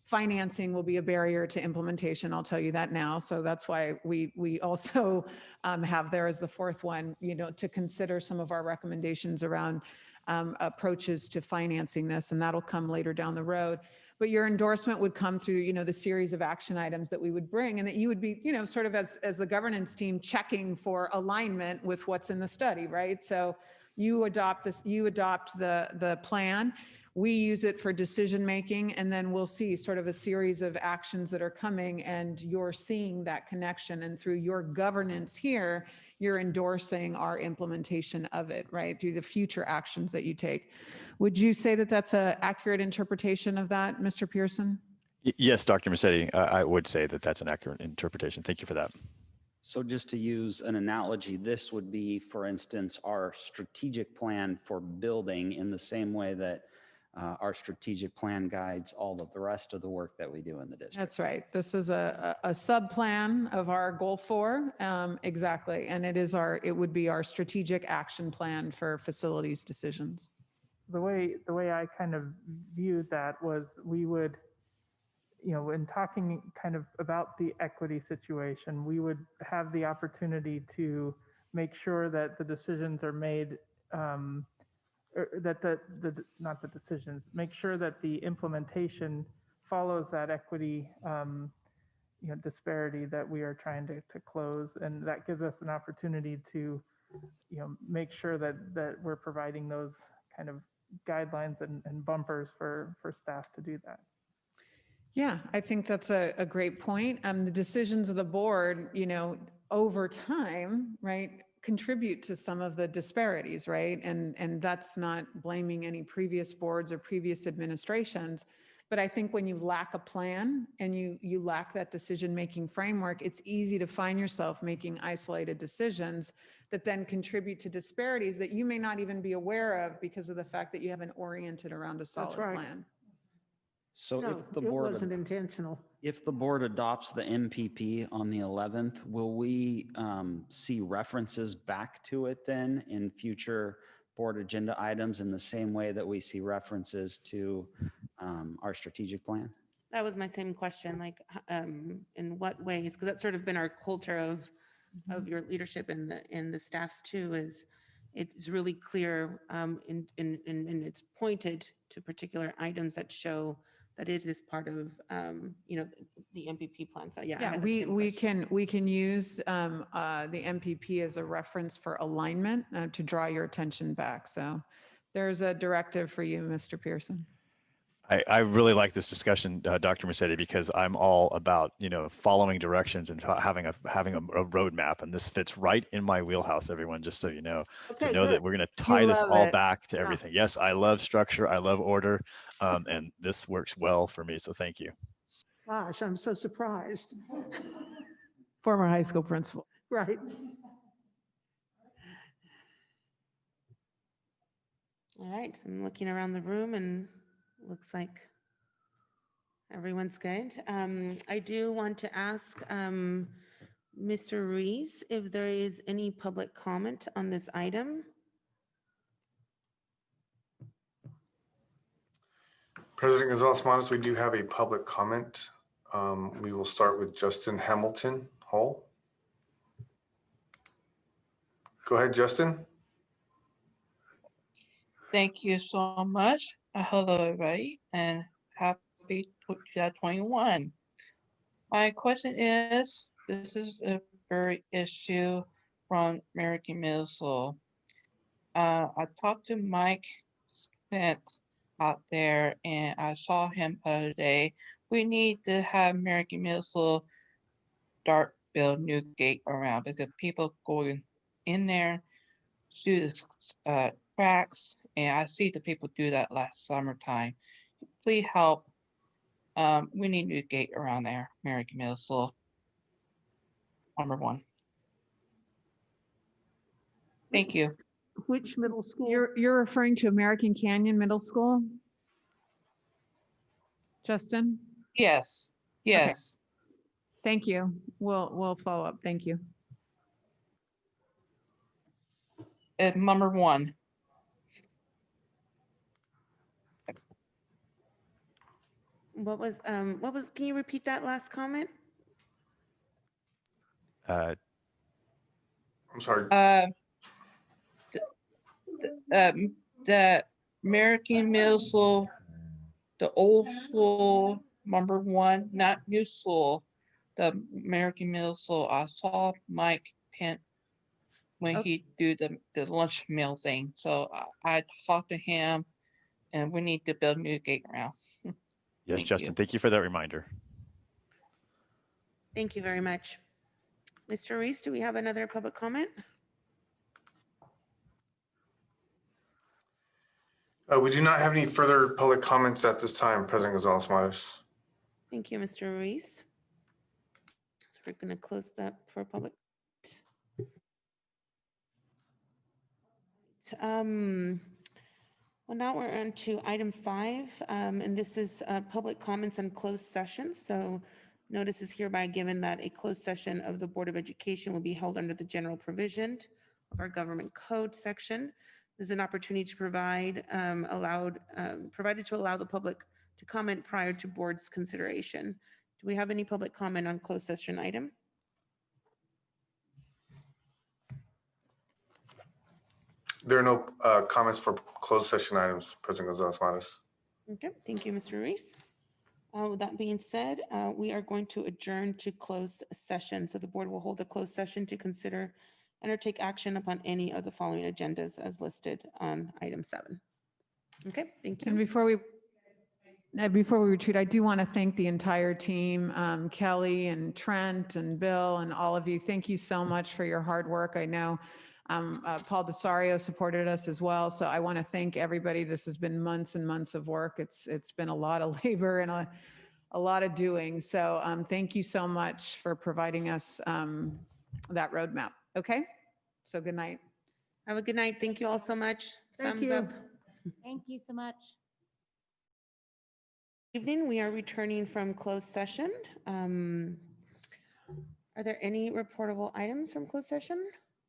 Financing will be a barrier to implementation, I'll tell you that now. So that's why we also have there as the fourth one, to consider some of our recommendations around approaches to financing this, and that'll come later down the road. But your endorsement would come through, the series of action items that we would bring, and that you would be, sort of as the governance team checking for alignment with what's in the study, right? So you adopt the plan. We use it for decision making, and then we'll see sort of a series of actions that are coming, and you're seeing that connection. And through your governance here, you're endorsing our implementation of it, right? Through the future actions that you take. Would you say that that's an accurate interpretation of that, Mr. Pearson? Yes, Dr. Mercetti, I would say that that's an accurate interpretation. Thank you for that. So just to use an analogy, this would be, for instance, our strategic plan for building in the same way that our strategic plan guides all of the rest of the work that we do in the district. That's right. This is a sub-plan of our goal 4, exactly. And it would be our strategic action plan for facilities decisions. The way I kind of viewed that was we would, when talking kind of about the equity situation, we would have the opportunity to make sure that the decisions are made that not the decisions, make sure that the implementation follows that equity disparity that we are trying to close. And that gives us an opportunity to make sure that we're providing those kind of guidelines and bumpers for staff to do that. Yeah, I think that's a great point. The decisions of the board, over time, right, contribute to some of the disparities, right? And that's not blaming any previous boards or previous administrations. But I think when you lack a plan and you lack that decision-making framework, it's easy to find yourself making isolated decisions that then contribute to disparities that you may not even be aware of because of the fact that you haven't oriented around a solid right. plan. So No, if the it board, wasn't intentional. if the board adopts the MPP on the 11th, will we see references back to it then in future board agenda items in the same way that we see references to our strategic plan? That was my same question, like, in what ways? Because that's sort of been our culture of your leadership and the staffs too, is it's really clear and it's pointed to particular items that show that it is part of, the MPP plan. So yeah, I Yeah, had the same question. we can use the MPP as a reference for alignment to draw your attention back. So there's a directive for you, Mr. Pearson. I really like this discussion, Dr. Mercedes, because I'm all about, following directions and having a roadmap. And this fits right in my wheelhouse, everyone, just so you know, Okay, to know that good. we're going to tie this love all it. back to Yeah. everything. Yes, I love structure. I love order. And this works well for me. So thank you. Gosh, I'm so surprised. Former high school principal. Right. All right, so I'm looking around the room and looks like everyone's good. I do want to ask Mr. Ruiz if there is any public comment on this item. President Gonzalez-Montes, we do have a public comment. We will start with Justin Hamilton Hall. Go ahead, Justin. Thank you so much. Hello, everybody, and happy 2021. My question is, this is a very issue from American Middle School. I talked to Mike Spence out there, and I saw him the other day. We need to have American Middle School start build new gate around because people going in there through the cracks, and I see the people do that last summertime. Please help. We need new gate around there, American Middle School. Number one. Thank you. Which middle school? You're referring to American Canyon Middle School? Justin? Yes. Yes. Thank you. We'll follow up. Thank you. Number one. What was, can you repeat that last comment? I'm sorry. The American Middle School, the old school, number one, not new school, the American Middle School. I saw Mike Pent when he do the lunch meal thing. So I talked to him, and we need to build a new gate around. Yes, Justin, thank you for that reminder. Thank you very much. Mr. Reese, do we have another public comment? We do not have any further public comments at this time, President Gonzalez-Montes. Thank you, Mr. Ruiz. So we're going to close that for public. Well, now we're on to item 5, and this is public comments on closed session. So notice is hereby given that a closed session of the Board of Education will be held under the general provision of our government code section. This is an opportunity to provided to allow the public to comment prior to board's consideration. Do we have any public comment on closed session item? There are no comments for closed session items, President Gonzalez-Mares. Okay, thank you, Mr. Reese. With that being said, we are going to adjourn to closed session. So the board will hold a closed session to consider and or take action upon any of the following agendas as listed on item 7. Okay, thank you. And before we retreat, I do want to thank the entire team, Kelly and Trent and Bill and all of you. Thank you so much for your hard work. I know Paul DeSario supported us as well. So I want to thank everybody. This has been months and months of work. It's been a lot of labor and a lot of doing. So thank you so much for providing us that roadmap. Okay, so good night. Have a good night. Thank you all so much. Thank Thumbs you. up. Thank you so much. Evening, we are returning from closed session. Are there any reportable items from closed session?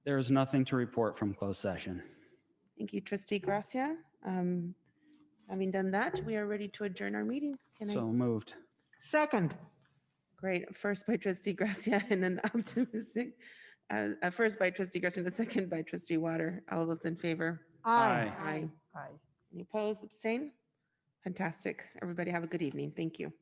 There is nothing to report from closed session. Thank you, Trustee Gracia. Having done that, we are ready to adjourn our meeting. Can So moved. Second. Great. First by Trustee Gracia and an optimistic, first by Trustee Gracia and a second by Trustee Water. All those in favor? Aye. Aye. Aye. Any opposed, abstain? Fantastic. Everybody have a good evening. Thank you.